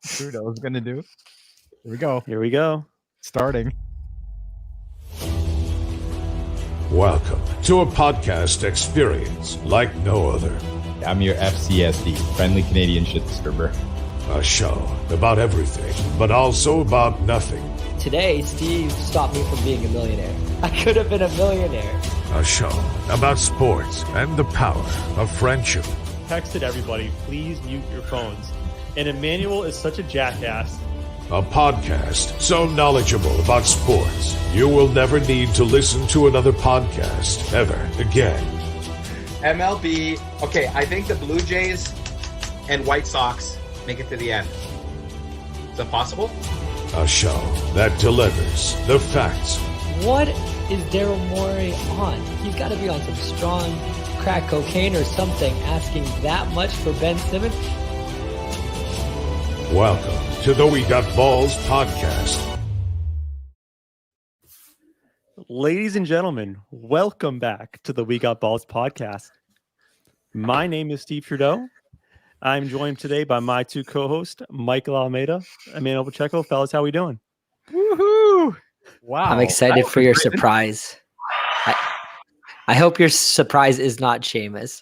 Trudeau's going to do. Here we go. Here we go. Starting. Welcome to a podcast experience like no other. I'm your FCSD, friendly Canadian shit disturber. A show about everything, but also about nothing. Today, Steve stopped me from being a millionaire. I could have been a millionaire. A show about sports and the power of friendship. Texted everybody, please mute your phones. And Emmanuel is such a jackass. A podcast so knowledgeable about sports, you will never need to listen to another podcast ever again. MLB. Okay, I think the Blue Jays and White Sox make it to the end. Is that possible? A show that delivers the facts. What is Daryl Morey on? He's got to be on some strong crack cocaine or something, asking that much for Ben Simmons. Welcome to the We Got Balls podcast. Ladies and gentlemen, welcome back to the We Got Balls podcast. My name is Steve Trudeau. I'm joined today by my two co-hosts, Michael Almeida, Emmanuel Pacheco. Fellas, how we doing? Woohoo! Wow. I'm excited for your surprise. I hope your surprise is not Sheamus.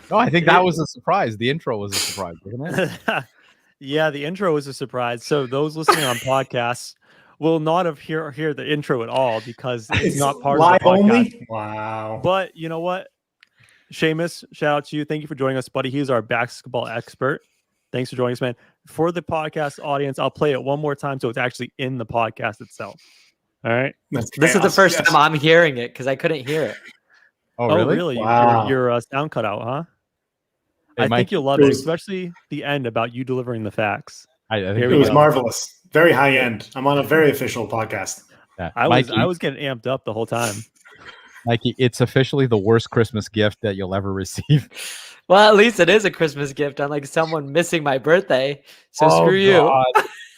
No, I think that was a surprise. The intro was a surprise, wasn't it? Yeah, the intro was a surprise. So those listening on podcasts will not have hear the intro at all because it's not part of the podcast. Only? Wow. But you know what? Sheamus, shout out to you. Thank you for joining us, buddy. He's our basketball expert. Thanks for joining us, man. For the podcast audience, I'll play it one more time so it's actually in the podcast itself. All right. This is the first time I'm hearing it because I couldn't hear it. Oh, really? Wow. Your sound cut out, huh? Hey, I Mike, think you'll love it, especially the end about you delivering the facts. I think Here It we was go. marvelous. Very high end. I'm on a very official podcast. yeah. I Mikey, was getting amped up the whole time. Mikey, it's officially the worst Christmas gift that you'll ever receive. Well, at least it is a Christmas gift, unlike someone missing my birthday. So screw you. God.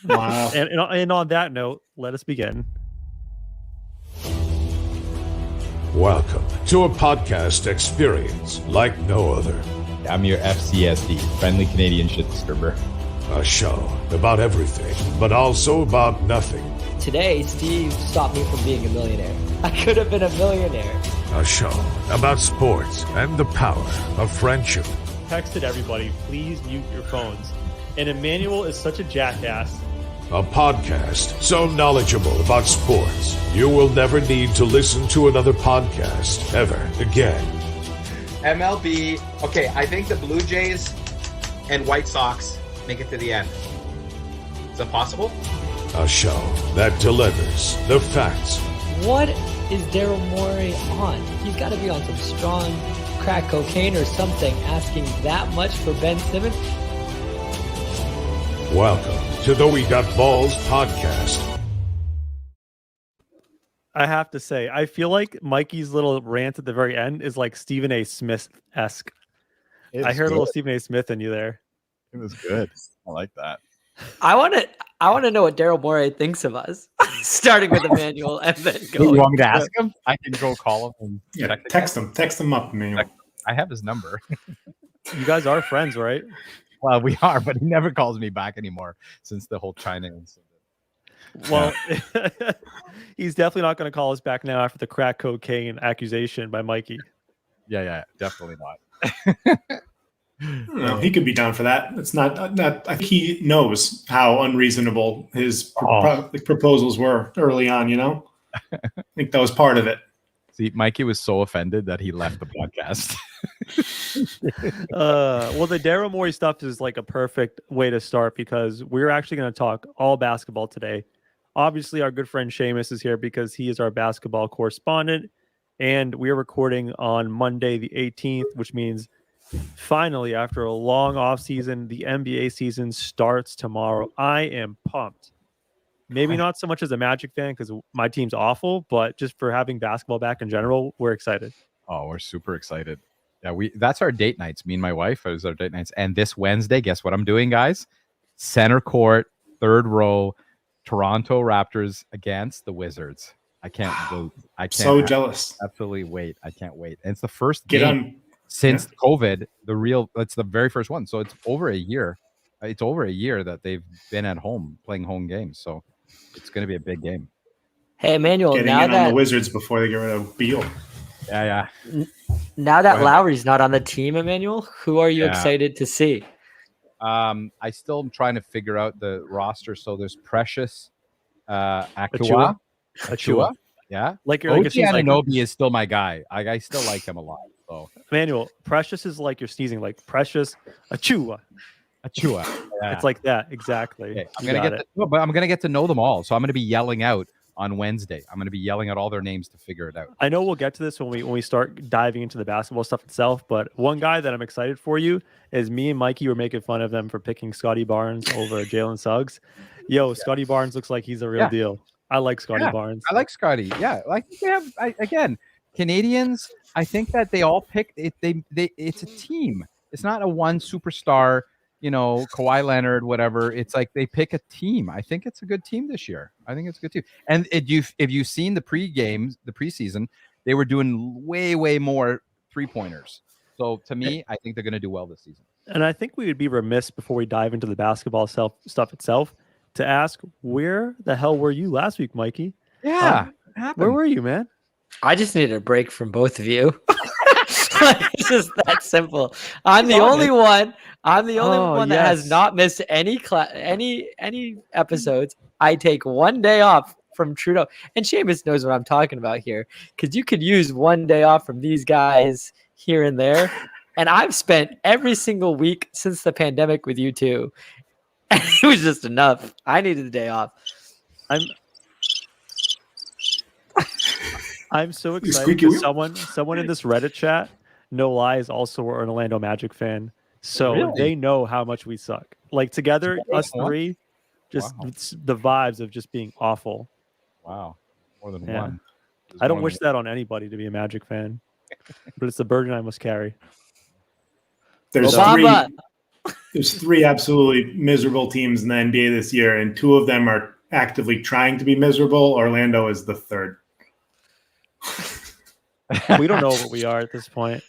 Wow. And on that note, let us begin. Welcome to a podcast experience like no other. I'm your FCSD, friendly Canadian shit disturber. A show about everything, but also about nothing. Today, Steve stopped me from being a millionaire. I could have been a millionaire. A show about sports and the power of friendship. Texted everybody, please mute your phones. And Emmanuel is such a jackass. A podcast so knowledgeable about sports, you will never need to listen to another podcast ever again. MLB. Okay, I think the Blue Jays and White Sox make it to the end. Is that possible? A show that delivers the facts. What is Daryl Morey on? He's got to be on some strong crack cocaine or something, asking that much for Ben Simmons. Welcome to the We Got Balls podcast. I have to say, I feel like Mikey's little rant at the very end is like Stephen A. Smith-esque. I heard a little Stephen A. Smith in you there. It was good. I like that. I want to know what Daryl Morey thinks of us, starting with Emmanuel and then You going. want me to ask him? I can go call him and Yeah, check it text out. him. Text him up, man. I have his number. You guys are friends, right? Well, we are, but he never calls me back anymore since the whole China incident. Well, he's definitely not going to call us back now after the crack cocaine accusation by Mikey. Yeah, definitely not. No, he could be down for that. It's not. I think he knows how unreasonable his proposals were early on. You know, I think that was part of it. See, Mikey was so offended that he left the podcast. Well, the Daryl Morey stuff is like a perfect way to start because we're actually going to talk all basketball today. Obviously, our good friend Sheamus is here because he is our basketball correspondent, and we are recording on Monday the 18th, which means finally, after a long off season, the NBA season starts tomorrow. I am pumped. Maybe not so much as a Magic fan because my team's awful, but just for having basketball back in general, we're excited. Oh, we're super excited. Yeah, that's our date nights. Me and my wife, it was our date nights. And this Wednesday, guess what I'm doing, guys? Center court, third row, Toronto Raptors against the Wizards. I can't So jealous. Absolutely wait. I can't wait. And it's the first Get game on since COVID. It's the very first one. So it's over a year It's over a year that they've been at home playing home games, so it's going to be a big game. Hey, Emmanuel, Getting now in on that the Wizards before they get rid of Beal. Yeah. now that Go ahead. Lowry's not on the team, Emmanuel, who are you Yeah. excited to see? I still am trying to figure out the roster. So there's Precious, Achua. Achua. Yeah. Like OG it seems like Anunoby is still my guy. I still like him a lot. So Emmanuel, Precious is like you're sneezing, like Precious Achua. Achua. Yeah. It's like that exactly. Okay, I'm You gonna got get it. but I'm gonna get to know them all. So I'm gonna be yelling out on Wednesday. I'm gonna be yelling out all their names to figure it out. I know we'll get to this when we start diving into the basketball stuff itself, but one guy that I'm excited for you is me and Mikey were making fun of them for picking Scotty Barnes over Jalen Suggs. Yo, Scotty Barnes looks like he's a real deal. I like Scotty Barnes. I like Scotty. Yeah, like they have again Canadians. I think that they all pick it. It's a team. It's not a one superstar. Kawhi Leonard, whatever. It's like they pick a team. I think it's a good team this year. I think it's a good team. And if you've seen the preseason, they were doing way more 3-pointers. So to me, I think they're going to do well this season. And I think we would be remiss before we dive into the basketball stuff itself to ask, where the hell were you last week, Mikey? Yeah. Where were you, man? I just needed a break from both of you. It's just that simple. I'm the only one that has not missed any episodes. I take one day off from Trudeau. And Sheamus knows what I'm talking about here, because you could use one day off from these guys here and there. And I've spent every single week since the pandemic with you two. And it was just enough. I needed a day off. I'm so excited because someone in this Reddit chat, no lie, is also an Orlando Magic fan. So they know how much we suck. Like together, us three, just the vibes of just being awful. Wow. More than one. I don't wish that on anybody to be a Magic fan, but it's the burden I must carry. There's three absolutely miserable teams in the NBA this year, and two of them are actively trying to be miserable. Orlando is the third. We don't know what we are at this point.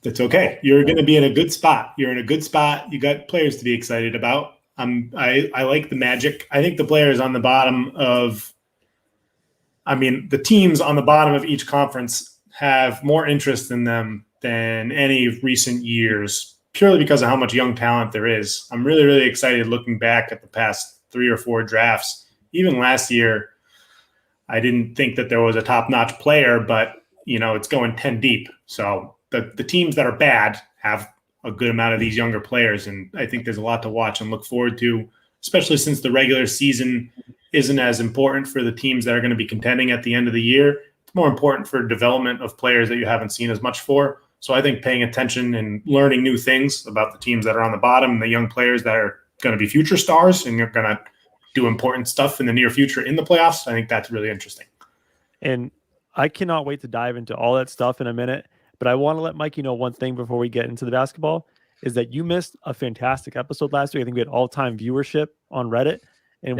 That's okay. You're going to be in a good spot. You're in a good spot. You got players to be excited about. I like the Magic. I think the players on the bottom of, the teams on the bottom of each conference have more interest in them than any recent years, purely because of how much young talent there is. I'm really, really excited looking back at the past 3 or 4 drafts. Even last year, I didn't think that there was a top-notch player, but it's going 10 deep. So the teams that are bad have a good amount of these younger players, and I think there's a lot to watch and look forward to, especially since the regular season isn't as important for the teams that are going to be contending at the end of the year. It's more important for development of players that you haven't seen as much for. So I think paying attention and learning new things about the teams that are on the bottom, the young players that are going to be future stars and you're going to do important stuff in the near future in the playoffs, I think that's really interesting. And I cannot wait to dive into all that stuff in a minute. But I want to let Mikey know one thing before we get into the basketball, is that you missed a fantastic episode last week. I think we had all-time viewership on Reddit, and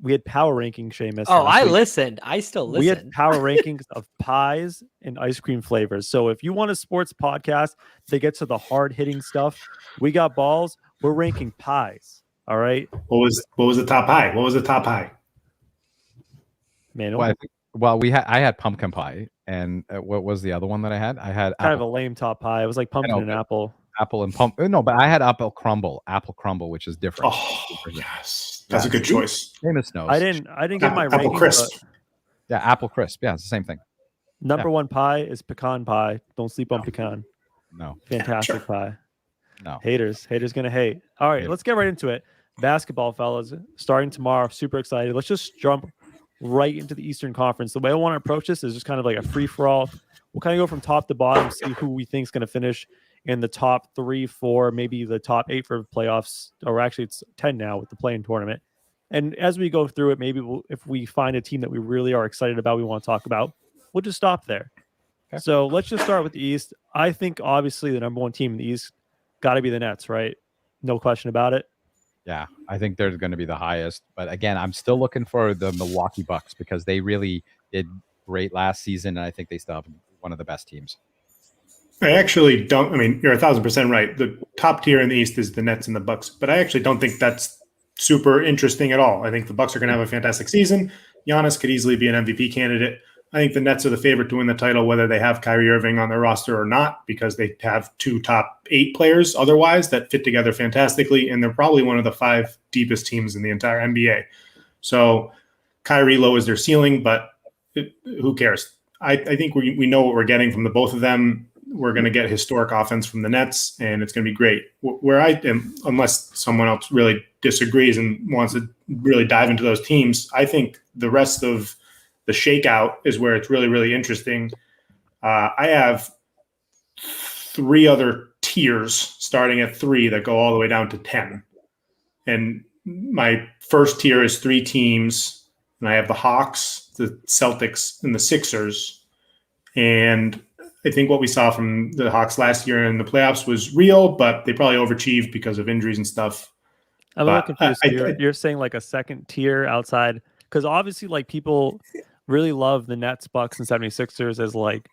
we had power ranking Sheamus. Oh, I listened. I still listen. We had power rankings of pies and ice cream flavors. So if you want a sports podcast that gets to the hard-hitting stuff, we got balls. We're ranking pies. All right. What was the top high? What was the top high? Manuel? I had pumpkin pie, and what was the other one that I had? I had kind of a lame top pie. It was like pumpkin and apple. Apple and pumpkin. No, but I had apple crumble, which is different. Oh, yes, that's a good choice. Famous knows. I didn't get my apple rankings, crisp. Yeah, apple crisp. Yeah, it's the same thing. Number one pie is pecan pie. Don't sleep on pecan. No, fantastic pie. No, haters gonna hate. All right, let's get right into it. Basketball, fellas, starting tomorrow. Super excited. Let's just jump right into the Eastern Conference. The way I want to approach this is just kind of like a free-for-all. We'll kind of go from top to bottom, see who we think is going to finish in the top 3, 4, maybe the top 8 for playoffs, or actually it's 10 now with the play-in tournament. And as we go through it, maybe if we find a team that we really are excited about, we want to talk about, we'll just stop there. Okay. So let's just start with the East. I think obviously the number one team in the East got to be the Nets, right? No question about it. Yeah, I think they're going to be the highest. But again, I'm still looking for the Milwaukee Bucks because they really did great last season, and I think they still have one of the best teams. I actually don't. I mean, you're 1,000% right. The top tier in the East is the Nets and the Bucks, but I actually don't think that's super interesting at all. I think the Bucks are going to have a fantastic season. Giannis could easily be an MVP candidate. I think the Nets are the favorite to win the title, whether they have Kyrie Irving on their roster or not, because they have 2 top 8 players otherwise that fit together fantastically, and they're probably one of the 5 deepest teams in the entire NBA. So Kyrie lowers their ceiling, but who cares? I think we know what we're getting from the both of them. We're going to get historic offense from the Nets, and it's going to be great. Where I am, unless someone else really disagrees and wants to really dive into those teams, I think the rest of the shakeout is where it's really, really interesting. I have 3 other tiers starting at 3 that go all the way down to 10. And my first tier is 3 teams, and I have the Hawks, the Celtics, and the Sixers. And I think what we saw from the Hawks last year in the playoffs was real, but they probably overachieved because of injuries and stuff. I'm a little confused. You're saying like a second tier outside, because obviously like people really love the Nets, Bucks, and 76ers as like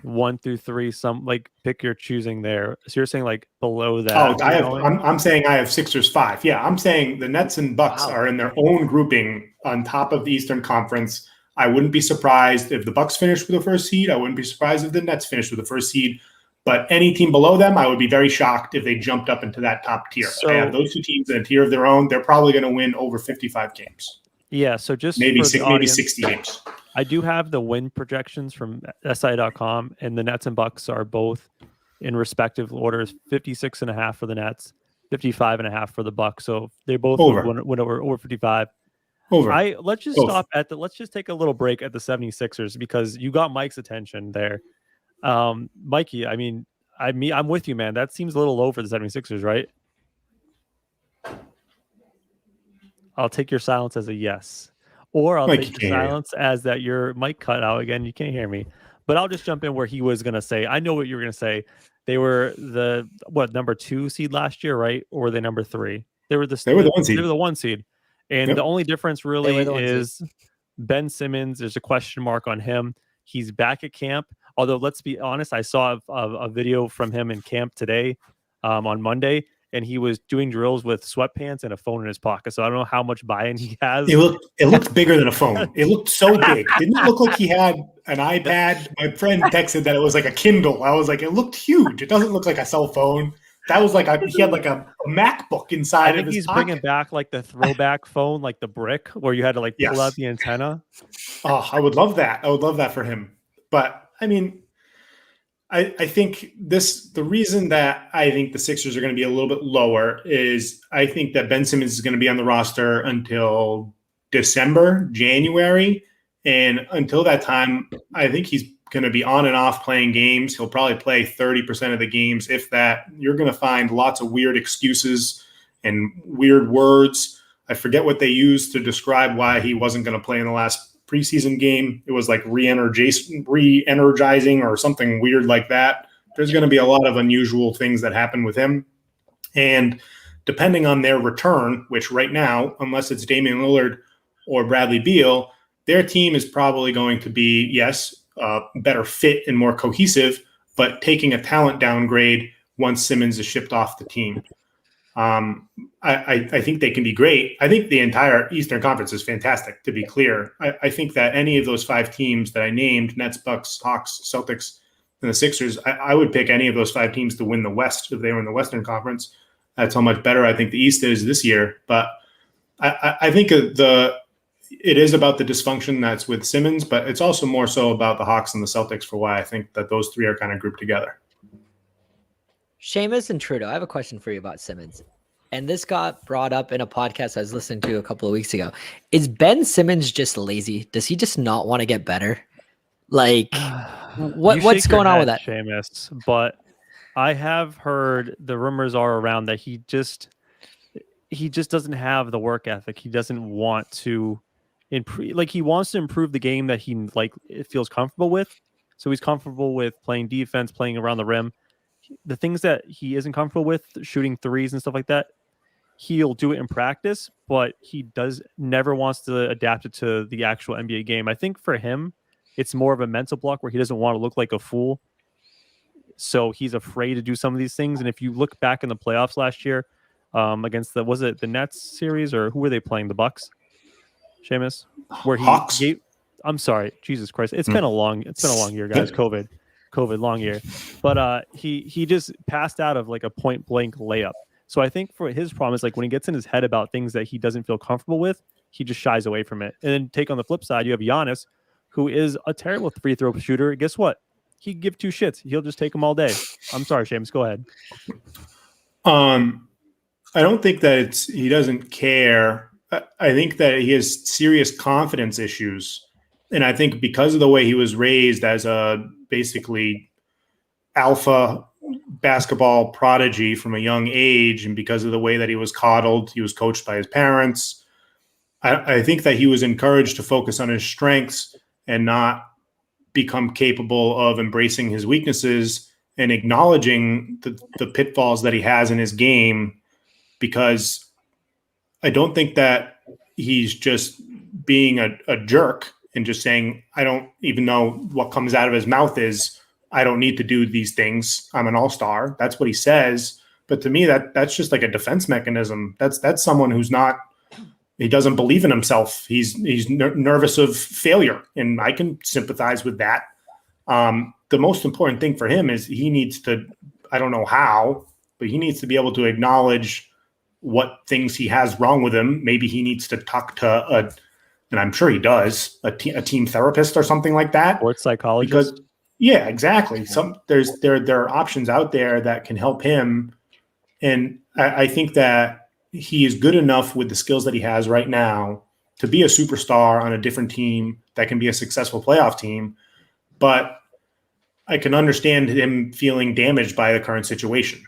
1 through 3, some like pick your choosing there. So you're saying like below that. I'm saying I have Sixers 5. Yeah, I'm saying the Nets and Bucks are in their own grouping on top of the Eastern Conference. I wouldn't be surprised if the Bucks finished with the first seed. I wouldn't be surprised if the Nets finished with the first seed. But any team below them, I would be very shocked if they jumped up into that top tier. So, I have those 2 teams in a tier of their own. They're probably going to win over 55 games. Yeah, so just maybe 60 games. I do have the win projections from SI.com, and the Nets and Bucks are both in respective orders: 56.5 for the Nets, 55.5 for the Bucks. So they both win over 55. Let's just take a little break at the 76ers because you got Mike's attention there. Mikey, I'm with you, man. That seems a little low for the 76ers, right? I'll take your silence as a yes. Or I'll take your silence as that your mic cut out again. You can't hear me. But I'll just jump in where he was going to say. I know what you were going to say. They were the number 2 seed last year, right? Or were they number 3? They were the 1 seed. They were the 1 seed. And the only difference really is Ben Simmons. There's a question mark on him. He's back at camp. Although, let's be honest, I saw a video from him in camp today on Monday, and he was doing drills with sweatpants and a phone in his pocket. So I don't know how much buy-in he has. It looked bigger than a phone. It looked so big. Didn't it look like he had an iPad? My friend texted that it was like a Kindle. I was like, it looked huge. It doesn't look like a cell phone. That was like he had like a MacBook inside of his he's pocket. Bringing back like the throwback phone, like the brick, where you had to like pull out the antenna. Oh, I would love that. I would love that for him. But I mean, I think the reason that I think the Sixers are going to be a little bit lower is I think that Ben Simmons is going to be on the roster until December, January. And until that time, I think he's going to be on and off playing games. He'll probably play 30% of the games. If that, you're going to find lots of weird excuses and weird words. I forget what they used to describe why he wasn't going to play in the last preseason game. It was like re-energizing or something weird like that. There's going to be a lot of unusual things that happen with him. And depending on their return, which right now, unless it's Damian Lillard or Bradley Beal, their team is probably going to be, better fit and more cohesive, but taking a talent downgrade once Simmons is shipped off the team. I think they can be great. I think the entire Eastern Conference is fantastic, to be clear. I think that any of those 5 teams that I named, Nets, Bucks, Hawks, Celtics, and the Sixers, I would pick any of those 5 teams to win the West if they were in the Western Conference. That's how much better I think the East is this year. But I think it is about the dysfunction that's with Simmons, but it's also more so about the Hawks and the Celtics for why I think that those 3 are kind of grouped together. Sheamus and Trudeau, I have a question for you about Simmons. And this got brought up in a podcast I was listening to a couple of weeks ago. Is Ben Simmons just lazy? Does he just not want to get better? Like, what's going on with that? Sheamus, but I have heard the rumors are around that he just doesn't have the work ethic. He doesn't want to improve. Like, he wants to improve the game that he feels comfortable with. So he's comfortable with playing defense, playing around the rim. The things that he isn't comfortable with, shooting threes and stuff like that, he'll do it in practice, but he never wants to adapt it to the actual NBA game. I think for him, it's more of a mental block where he doesn't want to look like a fool So he's afraid to do some of these things. And if you look back in the playoffs last year, against was it the Nets series, or who were they playing? The Bucks, Sheamus, where he Hawks. gave. I'm sorry, Jesus Christ, it's been a long year, guys. COVID, long year. But he just passed out of like a point blank layup. So I think for his problem is like when he gets in his head about things that he doesn't feel comfortable with, he just shies away from it. And then take on the flip side, you have Giannis, who is a terrible free throw shooter. Guess what? He'd give two shits. He'll just take them all day. I'm sorry, Seamus. Go ahead. I don't think that he doesn't care. I think that he has serious confidence issues. And I think because of the way he was raised as a basically alpha basketball prodigy from a young age, and because of the way that he was coddled, he was coached by his parents. I think that he was encouraged to focus on his strengths and not become capable of embracing his weaknesses and acknowledging the pitfalls that he has in his game, because I don't think that he's just being a jerk and just saying, I don't even know what comes out of his mouth is, I don't need to do these things. I'm an all-star. That's what he says. But to me, that's just like a defense mechanism. That's someone who's not, he doesn't believe in himself. He's nervous of failure. And I can sympathize with that. The most important thing for him is he needs to, I don't know how, but he needs to be able to acknowledge what things he has wrong with him. Maybe he needs to talk to and I'm sure he does, a team therapist or something like that. Sports psychologist. Because, yeah, exactly. There are options out there that can help him. And I think that he is good enough with the skills that he has right now to be a superstar on a different team that can be a successful playoff team. But I can understand him feeling damaged by the current situation.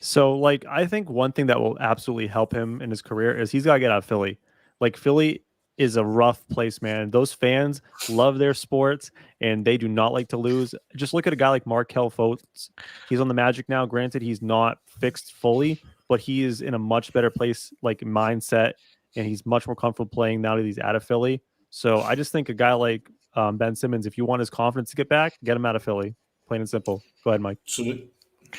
So, like, I think one thing that will absolutely help him in his career is he's got to get out of Philly. Like, Philly is a rough place, man. Those fans love their sports, and they do not like to lose. Just look at a guy like Markelle Fultz. He's on the Magic now. Granted, he's not fixed fully, but he is in a much better place, like, mindset, and he's much more comfortable playing now that he's out of Philly. So I just think a guy like Ben Simmons, if you want his confidence to get back, get him out of Philly. Plain and simple. Go ahead, Mike.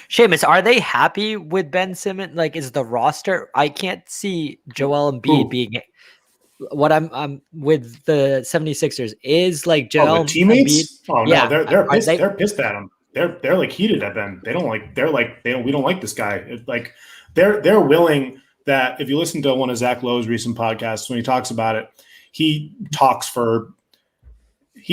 Seamus, are they happy with Ben Simmons? Like, is the roster? I can't see Joel Embiid being what I'm with the 76ers is like Joel teammates. Embiid. No, they're pissed. They're pissed at him. They're like heated at Ben. They don't like. We don't like this guy. It's like they're willing that if you listen to one of Zach Lowe's recent podcasts when he talks about it, he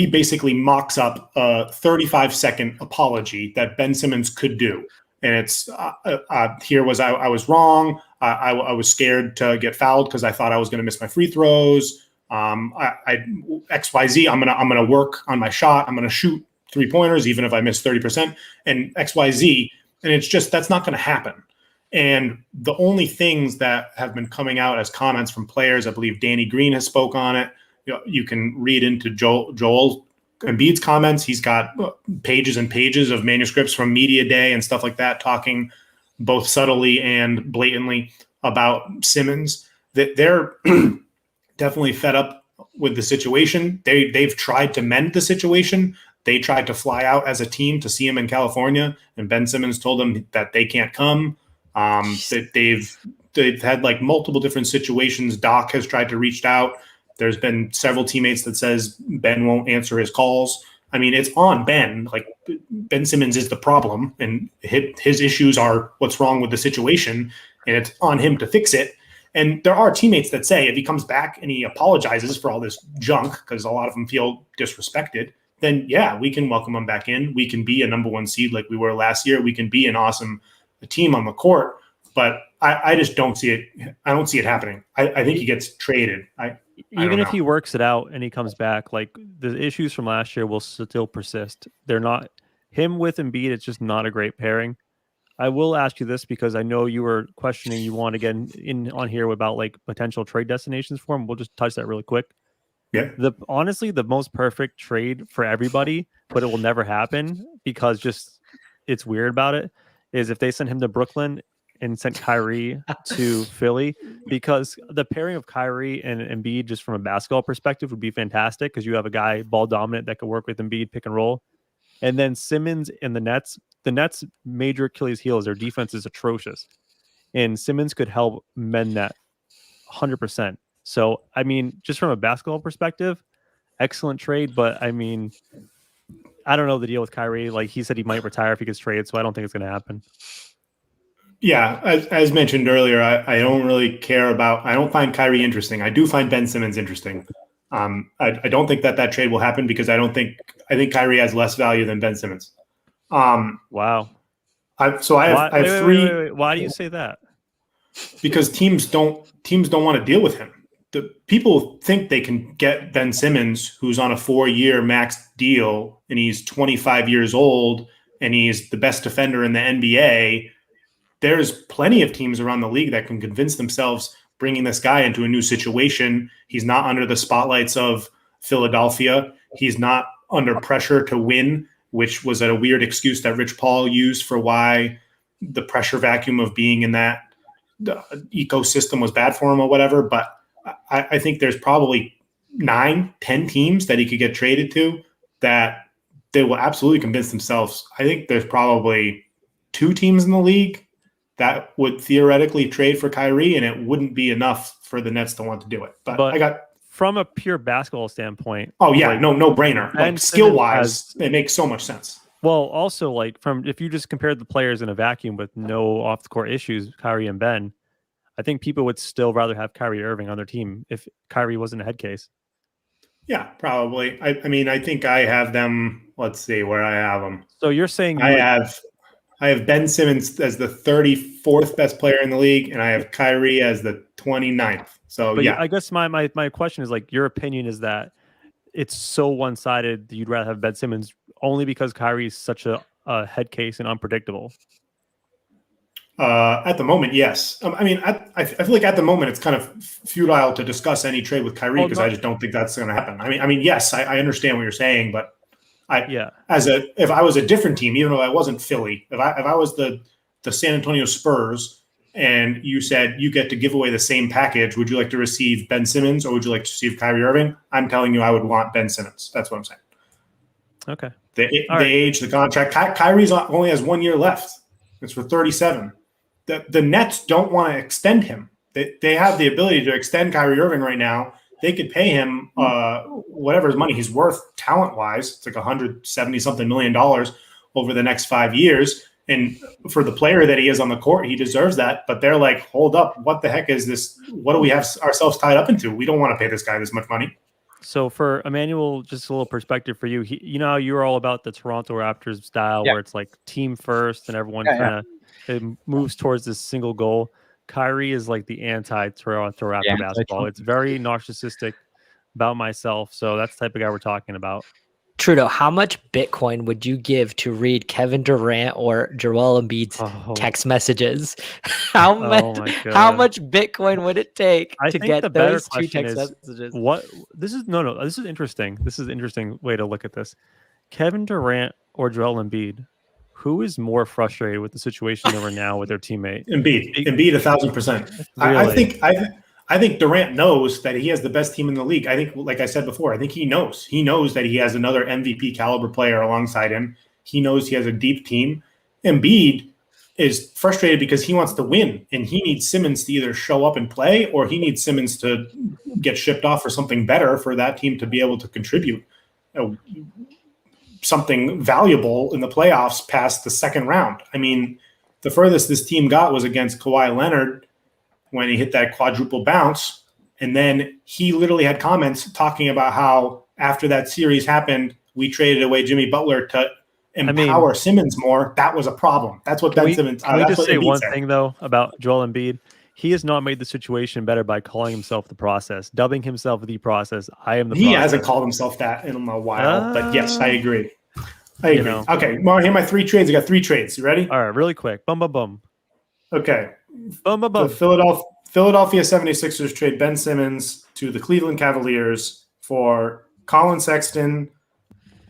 basically mocks up a 35-second apology that Ben Simmons could do. And it's I was wrong. I was scared to get fouled because I thought I was going to miss my free throws. XYZ, I'm gonna work on my shot. I'm gonna shoot 3-pointers even if I miss 30%, and XYZ. And it's just, that's not going to happen. And the only things that have been coming out as comments from players, I believe Danny Green has spoke on it. You can read into Joel Embiid's comments. He's got pages and pages of manuscripts from media day and stuff like that, talking both subtly and blatantly about Simmons. That they're definitely fed up with the situation. They've tried to mend the situation. They tried to fly out as a team to see him in California, and Ben Simmons told them that they can't come. That they've had like multiple different situations. Doc has tried to reach out. There's been several teammates that says Ben won't answer his calls. I mean, it's on Ben. Like, Ben Simmons is the problem, and his issues are what's wrong with the situation, and it's on him to fix it. And there are teammates that say if he comes back and he apologizes for all this junk, because a lot of them feel disrespected, then yeah, we can welcome him back in. We can be a number one seed like we were last year. We can be an awesome team on the court. But I just don't see it. I don't see it happening. I think he gets traded. Even if he works it out and he comes back, like, the issues from last year will still persist. They're not him with Embiid. It's just not a great pairing. I will ask you this because I know you were questioning. You want to get in on here about like potential trade destinations for him. We'll just touch that really quick. Yeah. Honestly, the most perfect trade for everybody, but it will never happen because just it's weird about it, is if they send him to Brooklyn and sent Kyrie to Philly, because the pairing of Kyrie and Embiid, just from a basketball perspective, would be fantastic because you have a guy ball dominant that could work with Embiid pick and roll. And then Simmons in the Nets, the Nets' major Achilles heel is their defense is atrocious, and Simmons could help mend that 100%. So, I mean, just from a basketball perspective, excellent trade. But I mean, I don't know the deal with Kyrie. Like he said, he might retire if he gets traded, so I don't think it's going to happen. Yeah, as mentioned earlier, I don't really care about. I don't find Kyrie interesting. I do find Ben Simmons interesting. I don't think that trade will happen because I think Kyrie has less value than Ben Simmons. Wow. I have three. Wait. Why do you say that? Because teams don't want to deal with him. The people think they can get Ben Simmons, who's on a 4-year max deal, and he's 25 years old, and he's the best defender in the NBA. There's plenty of teams around the league that can convince themselves bringing this guy into a new situation. He's not under the spotlights of Philadelphia. He's not under pressure to win, which was a weird excuse that Rich Paul used for why the pressure vacuum of being in that ecosystem was bad for him or whatever. But I think there's probably 9-10 teams that he could get traded to that they will absolutely convince themselves. I think there's probably 2 teams in the league that would theoretically trade for Kyrie, and it wouldn't be enough for the Nets to want to do it. But I got from a pure basketball standpoint. Oh yeah, like, no brainer. Like, skill wise, it makes so much sense. Well, also like if you just compared the players in a vacuum with no off the court issues, Kyrie and Ben, I think people would still rather have Kyrie Irving on their team if Kyrie wasn't a head case. Yeah, probably. I mean, I think I have them. Let's see where I have them. So you're saying I have Ben Simmons as the 34th best player in the league, and I have Kyrie as the 29th. So but yeah, I guess my question is like your opinion is that it's so one-sided that you'd rather have Ben Simmons only because Kyrie is such a head case and unpredictable. At the moment, yes. I mean, I feel like at the moment it's kind of futile to discuss any trade with Kyrie because I just don't think that's going to happen. I mean, yes, I understand what you're saying, but if I was a different team, even though I wasn't Philly, if I was the San Antonio Spurs and you said you get to give away the same package, would you like to receive Ben Simmons or would you like to receive Kyrie Irving? I'm telling you, I would want Ben Simmons. That's what I'm saying. Okay. The age, the contract. Kyrie's only has 1 year left. It's for 37. The Nets don't want to extend him. They have the ability to extend Kyrie Irving right now. They could pay him whatever his money he's worth talent-wise. It's like $170-something million over the next 5 years. And for the player that he is on the court, he deserves that. But they're like, hold up, what the heck is this? What do we have ourselves tied up into? We don't want to pay this guy this much money. So for Emmanuel, just a little perspective for you. You know how you're all about the Toronto Raptors style where it's like team first and everyone kind of it moves towards this single goal. Kyrie is like the anti-Toronto Raptor basketball. It's very narcissistic about myself. So that's the type of guy we're talking about. Trudeau, how much Bitcoin would you give to read Kevin Durant or Joel Embiid's text messages? How much Bitcoin would it take to get those 2 text messages? This is interesting. This is an interesting way to look at this. Kevin Durant or Joel Embiid, who is more frustrated with the situation they were now with their teammate? Embiid 1,000%. Really? I think Durant knows that he has the best team in the league. I think, like I said before, I think he knows. He knows that he has another MVP caliber player alongside him. He knows he has a deep team. Embiid is frustrated because he wants to win, and he needs Simmons to either show up and play, or he needs Simmons to get shipped off for something better for that team to be able to contribute something valuable in the playoffs past the second round. I mean, the furthest this team got was against Kawhi Leonard when he hit that quadruple bounce. And then he literally had comments talking about how after that series happened, we traded away Jimmy Butler to empower Simmons more. That was a problem. That's what Ben Simmons. Can we just say one thing, though, about Joel Embiid? He has not made the situation better by calling himself the process, dubbing himself the process. I am the process. He hasn't called himself that in a while, but yes, I agree. Okay, well, here are my 3 trades. I got 3 trades. You ready? All right, really quick. Bum, bum, bum. Okay. Bum, bum, bum. The Philadelphia 76ers trade Ben Simmons to the Cleveland Cavaliers for Colin Sexton,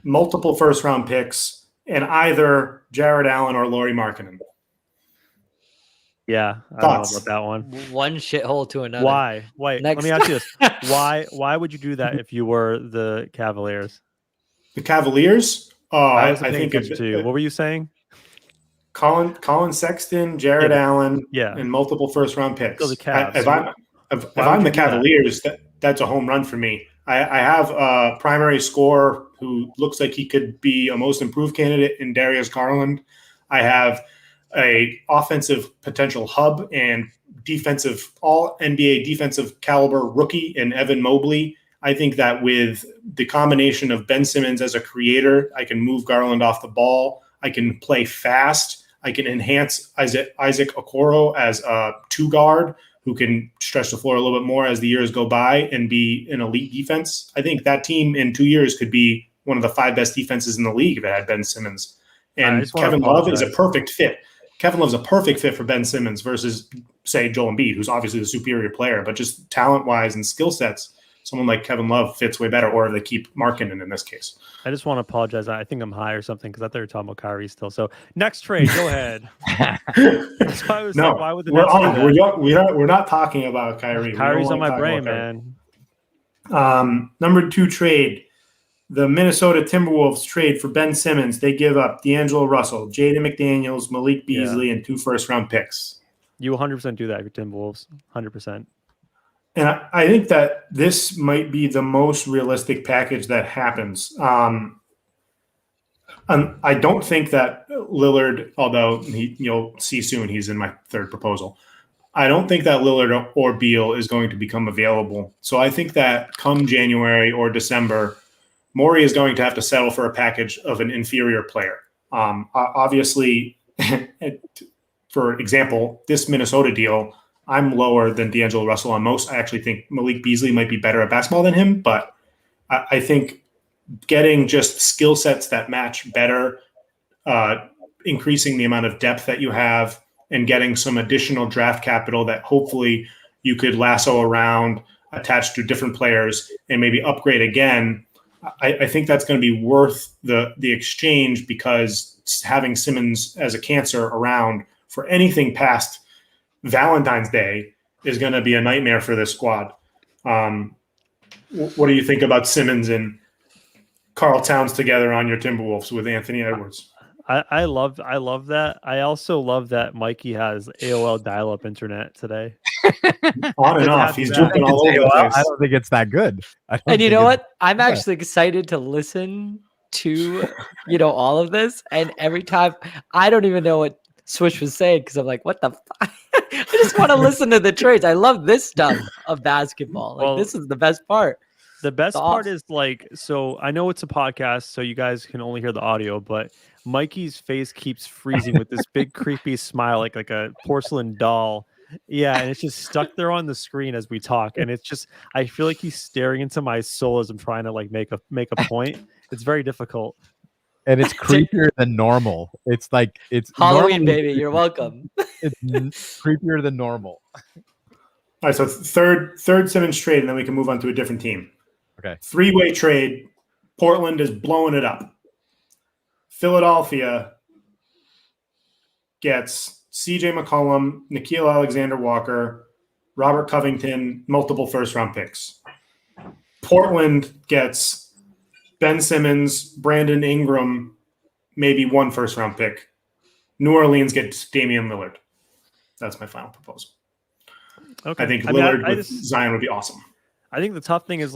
multiple first-round picks, and either Jared Allen or Lauri Markkanen. Yeah, I don't know about that one. One shithole to another. Why? Wait, let me ask you this. Why would you do that if you were the Cavaliers? The Cavaliers? I think it's too. What were you saying? Colin Sexton, Jared Allen, Yeah. and multiple first-round picks. Still the Cavs. If I'm Why would the you do that? Cavaliers, that's a home run for me. I have a primary scorer who looks like he could be a most improved candidate in Darius Garland. I have a offensive potential hub and defensive, all NBA defensive caliber rookie in Evan Mobley. I think that with the combination of Ben Simmons as a creator, I can move Garland off the ball. I can play fast. I can enhance Isaac Okoro as a 2 guard who can stretch the floor a little bit more as the years go by and be an elite defense. I think that team in 2 years could be one of the 5 best defenses in the league if it had Ben Simmons. And Kevin Love is a perfect fit. Kevin Love's a perfect fit for Ben Simmons versus, say, Joel Embiid, who's obviously the superior player, but just talent-wise and skill sets, someone like Kevin Love fits way better, or they keep Markkanen in this case. I just want to apologize. I think I'm high or something because I thought you were talking about Kyrie still. So next trade, go ahead. That's why I was like, why would the Nets do that? We're not talking about Kyrie. Kyrie's on my brain, man. Number 2 trade. The Minnesota Timberwolves trade for Ben Simmons. They give up D'Angelo Russell, Jaden McDaniels, Malik Beasley, and 2 first-round picks. You 100% do that for Timberwolves, 100%. And I think that this might be the most realistic package that happens. I don't think that Lillard, although you'll see soon he's in my 3rd proposal, I don't think that Lillard or Beal is going to become available. So I think that come January or December, Morey is going to have to settle for a package of an inferior player. Obviously, for example, this Minnesota deal, I'm lower than D'Angelo Russell on most. I actually think Malik Beasley might be better at basketball than him, but I think getting just skill sets that match better, increasing the amount of depth that you have, and getting some additional draft capital that hopefully you could lasso around, attach to different players, and maybe upgrade again. I think that's going to be worth the exchange, because having Simmons as a cancer around for anything past Valentine's Day is going to be a nightmare for this squad. What do you think about Simmons and Karl Towns together on your Timberwolves with Anthony Edwards? I love that. I also love that Mikey has AOL dial-up internet today. On and off. He's jumping all over the place. I don't think it's that good. And you know what? I'm actually excited to listen to, all of this. And every time, I don't even know what Swish was saying because I'm like, what the fuck? I just want to listen to the trades. I love this stuff of basketball. This is the best part. The best part is so I know it's a podcast, so you guys can only hear the audio, but Mikey's face keeps freezing with this big creepy smile, like a porcelain doll. Yeah, and it's just stuck there on the screen as we talk, and it's just I feel like he's staring into my soul as I'm trying to make a point. It's very difficult. And it's creepier than normal. It's like it's Halloween, baby. You're welcome. It's creepier than normal. All right, so third Simmons trade, and then we can move on to a different team. Okay. 3-way trade. Portland is blowing it up. Philadelphia gets CJ McCollum, Nickeil Alexander-Walker, Robert Covington, multiple first-round picks. Portland gets Ben Simmons, Brandon Ingram, maybe 1 first-round pick. New Orleans gets Damian Lillard. That's my final proposal. Okay. I think Lillard with Zion would be awesome. I think the tough thing is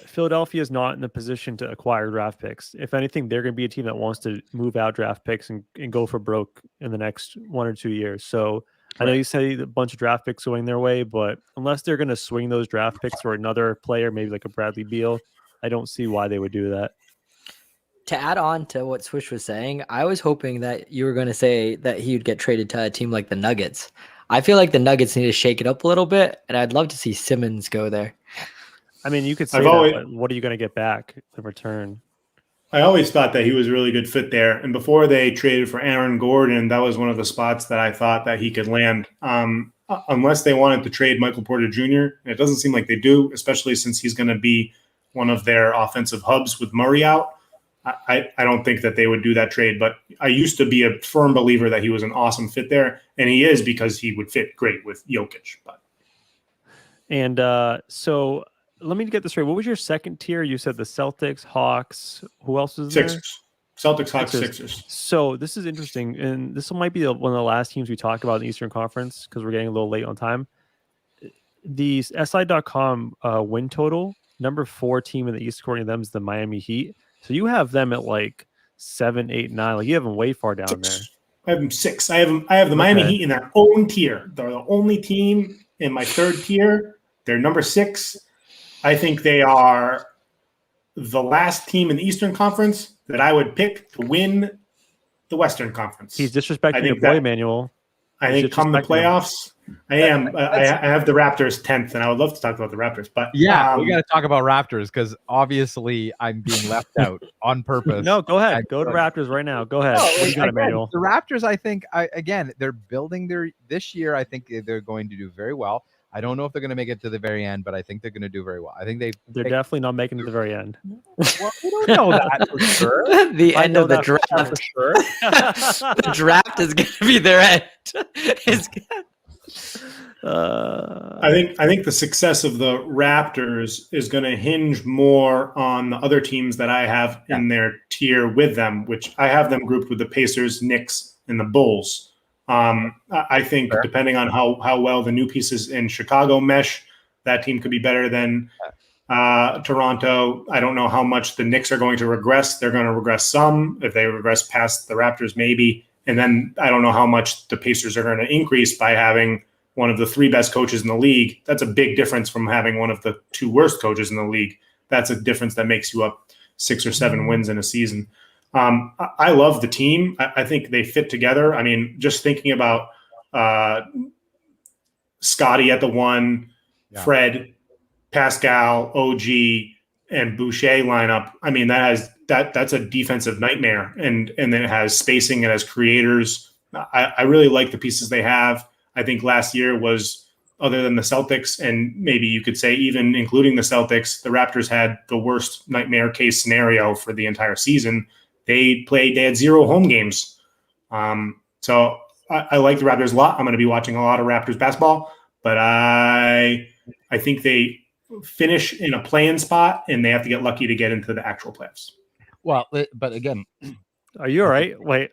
Philadelphia is not in the position to acquire draft picks. If anything, they're going to be a team that wants to move out draft picks and go for broke in the next 1 or 2 years. So I know you say a bunch of draft picks going their way, but unless they're going to swing those draft picks for another player, maybe like a Bradley Beal, I don't see why they would do that. To add on to what Swish was saying, I was hoping that you were going to say that he would get traded to a team like the Nuggets. I feel like the Nuggets need to shake it up a little bit, and I'd love to see Simmons go there. I mean, you could say that, but what are you going to get back in return? I always thought that he was a really good fit there. And before they traded for Aaron Gordon, that was one of the spots that I thought that he could land. Unless they wanted to trade Michael Porter Jr., and it doesn't seem like they do, especially since he's going to be one of their offensive hubs with Murray out. I don't think that they would do that trade, but I used to be a firm believer that he was an awesome fit there, and he is because he would fit great with Jokic. So let me get this right. What was your second tier? You said the Celtics, Hawks. Who else was there? Celtics, Hawks, Sixers. So this is interesting, and this might be one of the last teams we talk about in the Eastern Conference because we're getting a little late on time. The SI.com win total, number 4 team in the East, according to them, is the Miami Heat. So you have them at like 7, 8, 9. Like you have them way far down there. I have them 6. I have the Miami Heat in their own tier. They're the only team in my 3rd tier. They're number 6. I think they are the last team in the Eastern Conference that I would pick to win the Western Conference. He's disrespecting your boy, Emmanuel. I think come the playoffs, I have the Raptors 10th, and I would love to talk about the Raptors. But we got to talk about Raptors because obviously I'm being left out on purpose. No, go ahead. Go to Raptors right now. Go ahead. What do you got, Emmanuel? The Raptors, I think, they're building this year. I think they're going to do very well. I don't know if they're going to make it to the very end, but I think they're going to do very well. I think they're definitely not making it to the very end. Well, we don't know that for sure. The end of the draft. For sure. The draft is going to be their end. I think the success of the Raptors is going to hinge more on the other teams that I have in their tier with them, which I have them grouped with the Pacers, Knicks, and the Bulls. I think depending on how well the new pieces in Chicago mesh, that team could be better than Toronto. I don't know how much the Knicks are going to regress. They're going to regress some. If they regress past the Raptors, maybe. And then I don't know how much the Pacers are going to increase by having one of the 3 best coaches in the league. That's a big difference from having one of the 2 worst coaches in the league. That's a difference that makes you up 6 or 7 wins in a season. I love the team. I think they fit together. I mean, just thinking about Scotty at the 1, Fred, Pascal, OG, and Boucher lineup. I mean, that's a defensive nightmare, and then it has spacing. It has creators. I really like the pieces they have. I think last year was, other than the Celtics, and maybe you could say even including the Celtics, the Raptors had the worst nightmare case scenario for the entire season. They had 0 home games. So I like the Raptors a lot. I'm going to be watching a lot of Raptors basketball, but I think they finish in a play-in spot, and they have to get lucky to get into the actual playoffs. Well, but again, are you all right? Wait,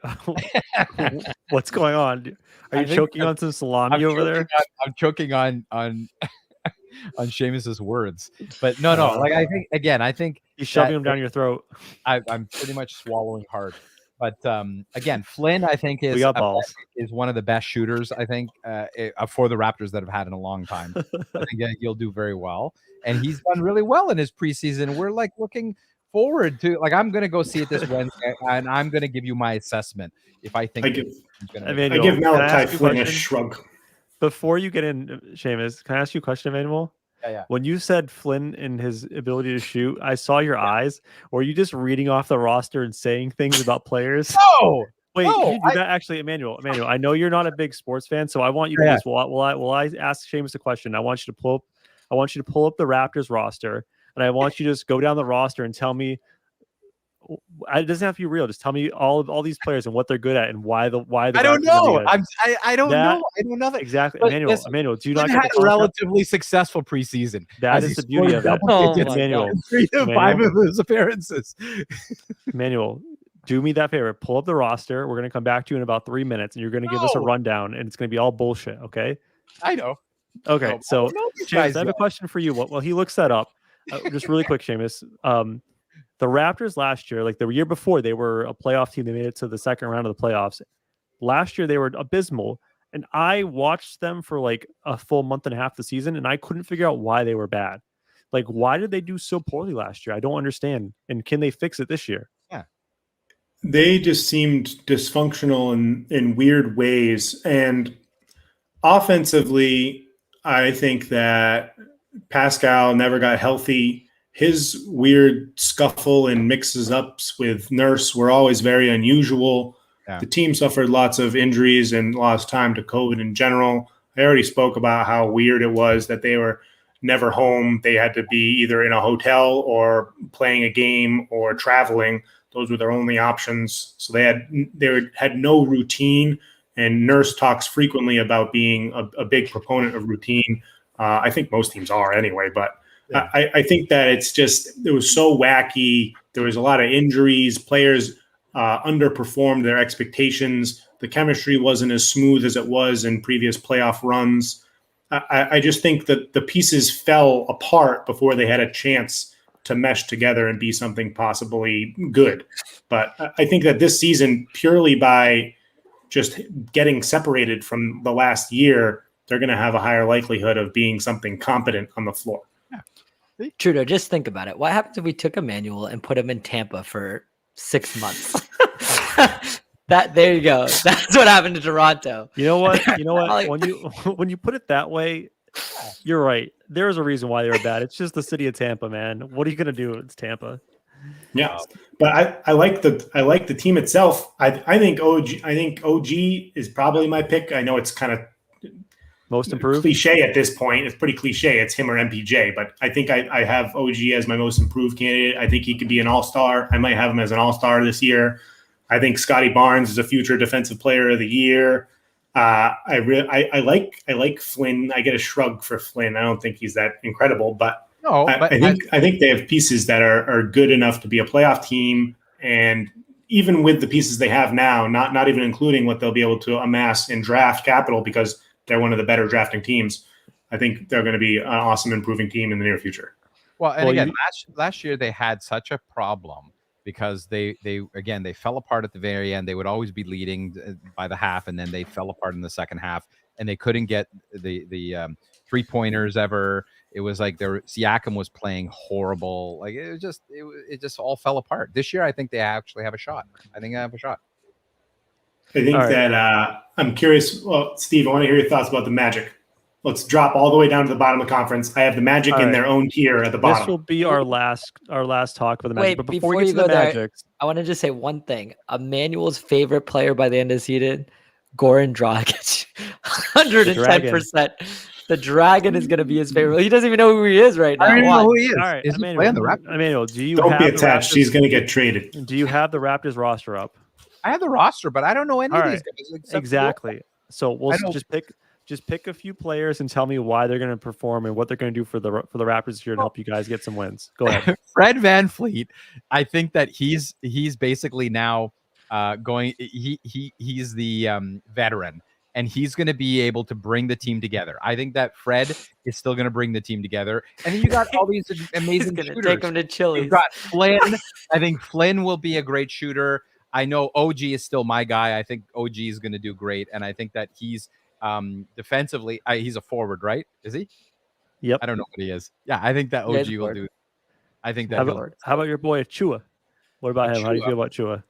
what's going on? Are you choking on some salami over there? I'm choking on on Sheamus's words, but no. Like I think he's shoving them down your throat. I'm pretty much swallowing hard. But again, Flynn, I think is one of the best shooters. I think for the Raptors that have had in a long time. I think he'll do very well, and he's done really well in his preseason. We're like looking forward to, like, I'm going to go see it this Wednesday, and I'm going to give you my assessment if I think. I give Malachi Flynn a shrug. Before you get in, Sheamus, can I ask you a question, Emmanuel? Yeah. When you said Flynn and his ability to shoot, I saw your eyes. Were you just reading off the roster and saying things about players? No. Wait, you do that actually, Emmanuel. I know you're not a big sports fan, so I want you to just will I ask Sheamus a question? I want you to pull up the Raptors roster, and I want you to just go down the roster and tell me. It doesn't have to be real. Just tell me all these players and what they're good at and why the. I don't know. I don't know. I know nothing. Exactly, but Emmanuel. Do you not had a relatively successful preseason? That is the beauty of it. Emmanuel, 3 to 5 of his appearances. Emmanuel, do me that favor. Pull up the roster. We're going to come back to you in about 3 minutes, and you're going to give us a rundown, and it's going to be all bullshit. Okay? I know. Okay, so Sheamus, I have a question for you. Well, he looks that up. Just really quick, Sheamus. The Raptors last year, like the year before, they were a playoff team. They made it to the second round of the playoffs. Last year, they were abysmal. And I watched them for like a full month and a half of the season, and I couldn't figure out why they were bad. Like, why did they do so poorly last year? I don't understand. And can they fix it this year? Yeah. They just seemed dysfunctional in weird ways. And offensively, I think that Pascal never got healthy. His weird scuffle and mixes ups with Nurse were always very unusual. Yeah. The team suffered lots of injuries and lost time to COVID in general. I already spoke about how weird it was that they were never home. They had to be either in a hotel or playing a game or traveling. Those were their only options. So they had no routine. And Nurse talks frequently about being a big proponent of routine. I think most teams are anyway, but yeah. I think that it was so wacky. There was a lot of injuries. Players underperformed their expectations. The chemistry wasn't as smooth as it was in previous playoff runs. I just think that the pieces fell apart before they had a chance to mesh together and be something possibly good. But I think that this season, purely by just getting separated from the last year, they're going to have a higher likelihood of being something competent on the floor. Trudeau, just think about it. What happens if we took Emmanuel and put him in Tampa for 6 months? There you go. That's what happened to Toronto. You know what? Like- When you put it that way, you're right. There's a reason why they were bad. It's just the city of Tampa, man. What are you gonna do? It's Tampa. Yeah, but I like the team itself. I think OG is probably my pick. I know it's kind of Most improved. cliche at this point. It's pretty cliche. It's him or MPJ, but I think I have OG as my most improved candidate. I think he could be an all-star. I might have him as an all-star this year. I think Scotty Barnes is a future defensive player of the year. I like Flynn. I get a shrug for Flynn. I don't think he's that incredible, but I think they have pieces that are good enough to be a playoff team. And even with the pieces they have now, not even including what they'll be able to amass in draft capital, because they're one of the better drafting teams, I think they're going to be an awesome improving team in the near future. Well, and again, last year they had such a problem because they fell apart at the very end. They would always be leading by the half, and then they fell apart in the second half, and they couldn't get the 3-pointers ever. It was like Siakam was playing horrible. Like it just all fell apart. This year, I think they actually have a shot. I think they have a shot. I think that I'm curious. Well, Steve, I want to hear your thoughts about the Magic. Let's drop all the way down to the bottom of the conference. I have the Magic in their own tier at the bottom. This will be our last talk for the Magic. Wait, but before we get to the Magic, I want to just say one thing. Emmanuel's favorite player by the end of the season, Goran Dragic, 110%. The Dragon is going to be his favorite. He doesn't even know who he is right now. I don't even know who he is. All right, is he playing the Raptors? Emmanuel, do you don't be attached? He's going to get traded. Do you have the Raptors roster up? I have the roster, but I don't know any of these guys. Exactly. So we'll just pick a few players and tell me why they're going to perform and what they're going to do for the Raptors here and help you guys get some wins. Go ahead. Fred VanVleet, I think that he's basically now going. He's the veteran, and he's going to be able to bring the team together. I think that Fred is still going to bring the team together. And then you got all these amazing shooters. Take him to Chili's. You've got Flynn. I think Flynn will be a great shooter. I know OG is still my guy. I think OG is going to do great, and I think that he's defensively. He's a forward, right? Is he? Yep. I don't know what he is. Yeah, I think that OG will do. I think that. How about your boy Chua? What about him? How do you feel about Chua?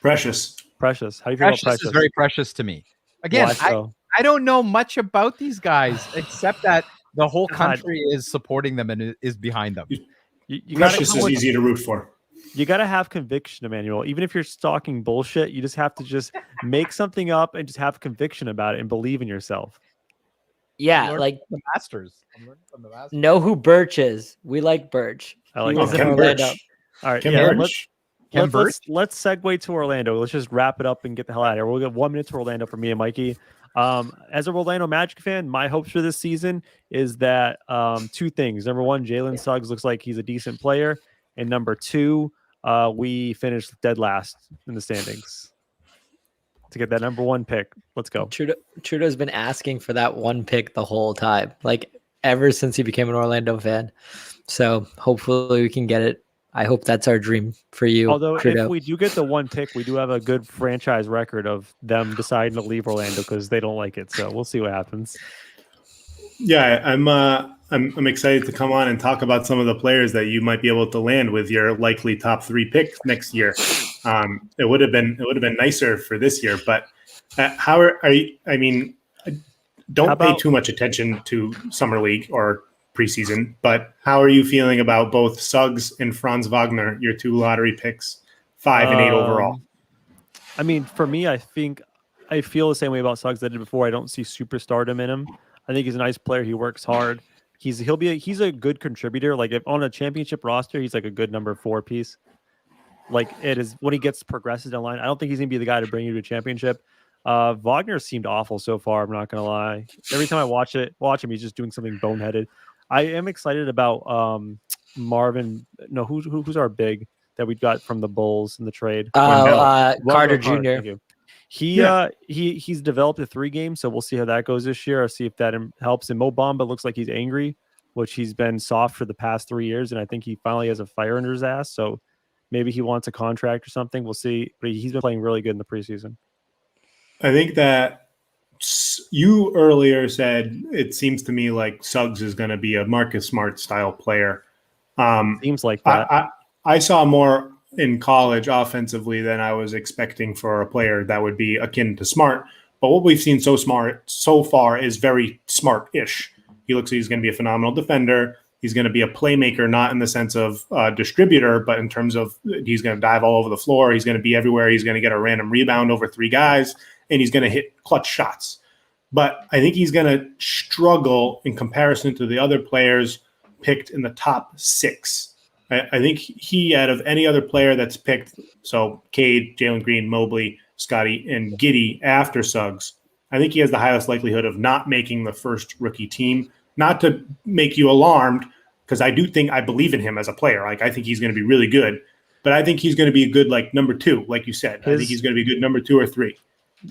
Precious. How do you feel about Precious? Is very precious to me. Again, I don't know much about these guys except that the whole country is supporting them and is behind them. Precious is easy to root for. You got to have conviction, Emmanuel. Even if you're stalking bullshit, you just have to just make something up and just have conviction about it and believe in yourself. Yeah, like the Masters. I'm learning from the Masters. Know who Birch is. We like Birch. I like Ken Birch. All right, let's segue to Orlando. Let's just wrap it up and get the hell out of here. We'll get 1 minute to Orlando for me and Mikey. As a Orlando Magic fan, my hopes for this season is that 2 things. Number 1, Jalen Suggs looks like he's a decent player. And number 2, we finished dead last in the standings to get that number 1 pick. Let's go. Trudeau's been asking for that 1 pick the whole time, like ever since he became an Orlando fan. So hopefully we can get it. I hope that's our dream for you. Although Trudeau. if we do get the 1 pick, we do have a good franchise record of them deciding to leave Orlando because they don't like it. So we'll see what happens. Yeah, I'm excited to come on and talk about some of the players that you might be able to land with your likely top 3 pick next year. It would have been nicer for this year, but how are you? I mean, don't pay too much attention to summer league or preseason, but how are you feeling about both Suggs and Franz Wagner, your 2 lottery picks, 5 and 8 overall? I mean, for me, I think I feel the same way about Suggs that I did before. I don't see superstardom in him. I think he's a nice player. He works hard. He's a good contributor. Like if on a championship roster, he's like a good number 4 piece. Like it is when he progresses down the line. I don't think he's gonna be the guy to bring you to a championship. Wagner seemed awful so far. I'm not gonna lie. Every time I watch him, he's just doing something boneheaded. I am excited about Marvin. No, who's our big? that we got from the Bulls in the trade. Carter Wendell Jr. Thank you. He's developed a 3-game, so we'll see how that goes this year. I'll see if that helps. And Mo Bamba looks like he's angry, which he's been soft for the past 3 years, and I think he finally has a fire under his ass. So maybe he wants a contract or something. We'll see. But he's been playing really good in the preseason. I think that you earlier said it seems to me like Suggs is going to be a Marcus Smart style player. Seems like that. I saw more in college offensively than I was expecting for a player that would be akin to Smart. But what we've seen so far is very smart-ish. He looks like he's going to be a phenomenal defender. He's going to be a playmaker, not in the sense of distributor, but in terms of he's going to dive all over the floor. He's going to be everywhere. He's going to get a random rebound over 3 guys, and he's going to hit clutch shots. But I think he's going to struggle in comparison to the other players picked in the top 6. I think he, out of any other player that's picked, so Cade, Jalen Green, Mobley, Scotty, and Giddey after Suggs, I think he has the highest likelihood of not making the first rookie team. Not to make you alarmed, because I believe in him as a player. Like, I think he's going to be really good, but I think he's going to be a good, like, number 2, like you said. I think he's going to be a good number 2 or 3.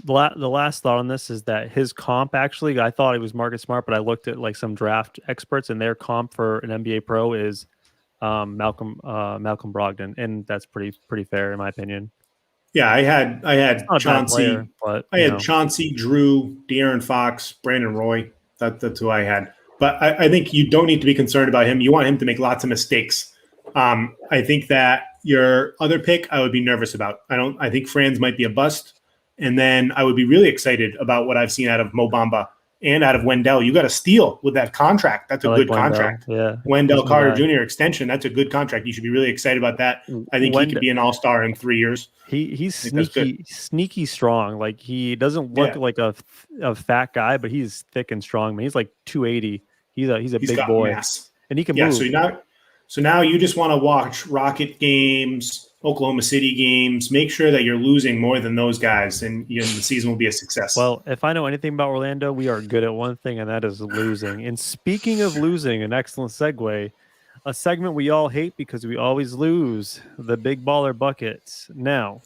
The last thought on this is that his comp, actually, I thought it was Marcus Smart, but I looked at like some draft experts, and their comp for an NBA pro is Malcolm Brogdon, and that's pretty fair in my opinion. Yeah, I had Chauncey, player, Chauncey, Drew, De'Aaron Fox, Brandon Roy. That's who I had. But I think you don't need to be concerned about him. You want him to make lots of mistakes. I think that your other pick, I would be nervous about. I think Franz might be a bust. And then I would be really excited about what I've seen out of Mo Bamba and out of Wendell. You got a steal with that contract. That's a good contract. Yeah. Wendell Carter Jr. extension. That's a good contract. You should be really excited about that. I think he could be an all-star in 3 years. He's sneaky strong. Like, he doesn't look like a fat guy, but he's thick and strong. Man, he's like 280. He's a big boy, mass. And he can move. So now you just want to watch Rocket games, Oklahoma City games. Make sure that you're losing more than those guys, and the season will be a success. Well, if I know anything about Orlando, we are good at one thing, and that is losing. And speaking of losing, an excellent segue, a segment we all hate because we always lose, the Big Baller Buckets. Now,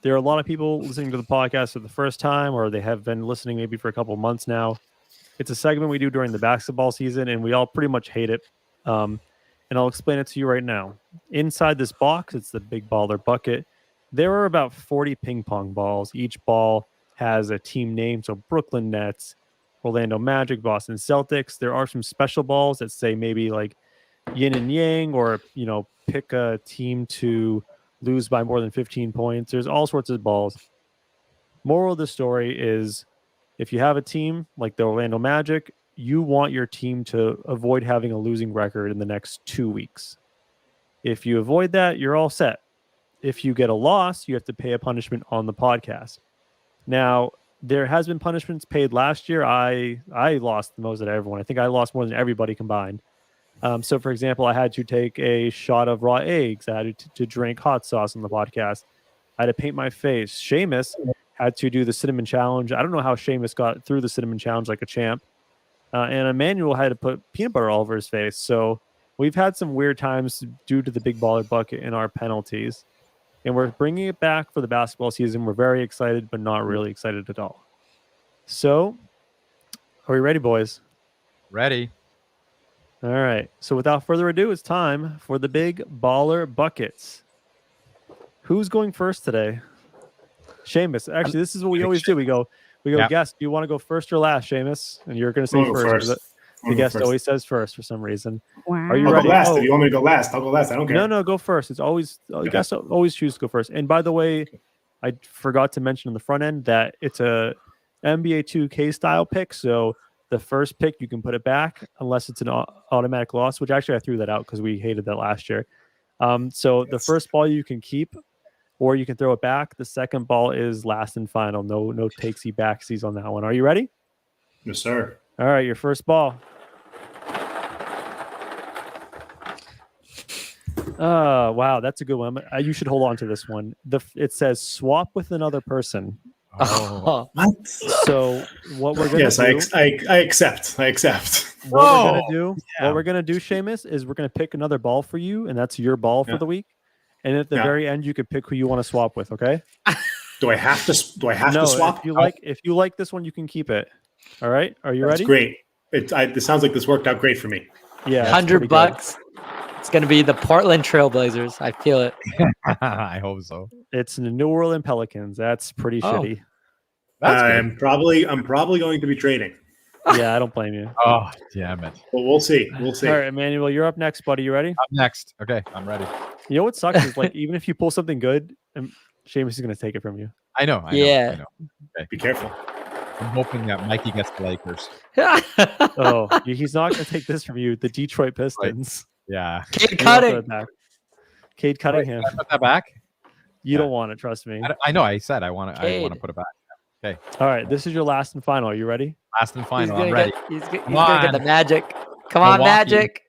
there are a lot of people listening to the podcast for the first time, or they have been listening maybe for a couple months now. It's a segment we do during the basketball season, and we all pretty much hate it. And I'll explain it to you right now. Inside this box, it's the Big Baller Bucket. There are about 40 ping pong balls. Each ball has a team name, so Brooklyn Nets, Orlando Magic, Boston Celtics. There are some special balls that say maybe like yin and yang, or, pick a team to lose by more than 15 points. There's all sorts of balls. Moral of the story is, if you have a team like the Orlando Magic, you want your team to avoid having a losing record in the next 2 weeks. If you avoid that, you're all set. If you get a loss, you have to pay a punishment on the podcast. Now, there has been punishments paid last year. I lost the most of everyone. I think I lost more than everybody combined. So, for example, I had to take a shot of raw eggs. I had to drink hot sauce on the podcast. I had to paint my face. Sheamus had to do the cinnamon challenge. I don't know how Sheamus got through the cinnamon challenge like a champ. And Emmanuel had to put peanut butter all over his face. So we've had some weird times due to the Big Baller Bucket and our penalties. And we're bringing it back for the basketball season. We're very excited, but not really excited at all. So, are we ready, boys? Ready. All right. So without further ado, it's time for the Big Baller Buckets. Who's going first today? Sheamus. Actually, this is what we always do. We go, guest, do you want to go first or last, Sheamus? And you're going to say first. The guest always says first for some reason. Wow. Are you I'll ready? go last. If you want me to go last, I'll go last. I don't care. No, go first. It's always, guests always choose to go first. And by the way, I forgot to mention on the front end that it's a NBA 2K style pick. So the first pick, you can put it back unless it's an automatic loss, which actually I threw that out because we hated that last year. The first ball you can keep, or you can throw it back. The second ball is last and final. No takesy backsies on that one. Are you ready? Yes, sir. All right, your first ball. Wow, that's a good one. You should hold on to this one. It says swap with another person. Oh. What? So what we're gonna Yes, do? I accept. What we're gonna do, Seamus, is we're gonna pick another ball for you, and that's your ball for the week. and at the Yeah. very end, you could pick who you want to swap with. Okay? Do I have to No, swap? if you like this one, you can keep it. All right? Are you That's ready? great. It sounds like this worked out great for me. Yeah, it's pretty good. $100. It's gonna be the Portland Trailblazers. I feel it. I hope so. It's the New Orleans Pelicans. That's pretty Oh. shitty. That's good. I'm probably going to be trading, Yeah, I don't blame you. Oh, damn it. but we'll see. We'll see. All right, Emmanuel, you're up next, buddy. You ready? Up next. Okay, I'm ready. You know what sucks is like even if you pull something good, Sheamus is going to take it from you. I know. Yeah. Be careful. I'm hoping that Mikey gets the Lakers. Oh, he's not going to take this from you. The Detroit Pistons. Yeah. Cade You don't throw Cutting. it back. Cade Cunningham. Can I put that back? You don't want it, trust me. I know. I said I want to Cade. put it back. All right, this is your last and final. Are you ready? Last and He's final. gonna I'm ready. he's Come gonna get on. the magic. Come on, Milwaukee. magic.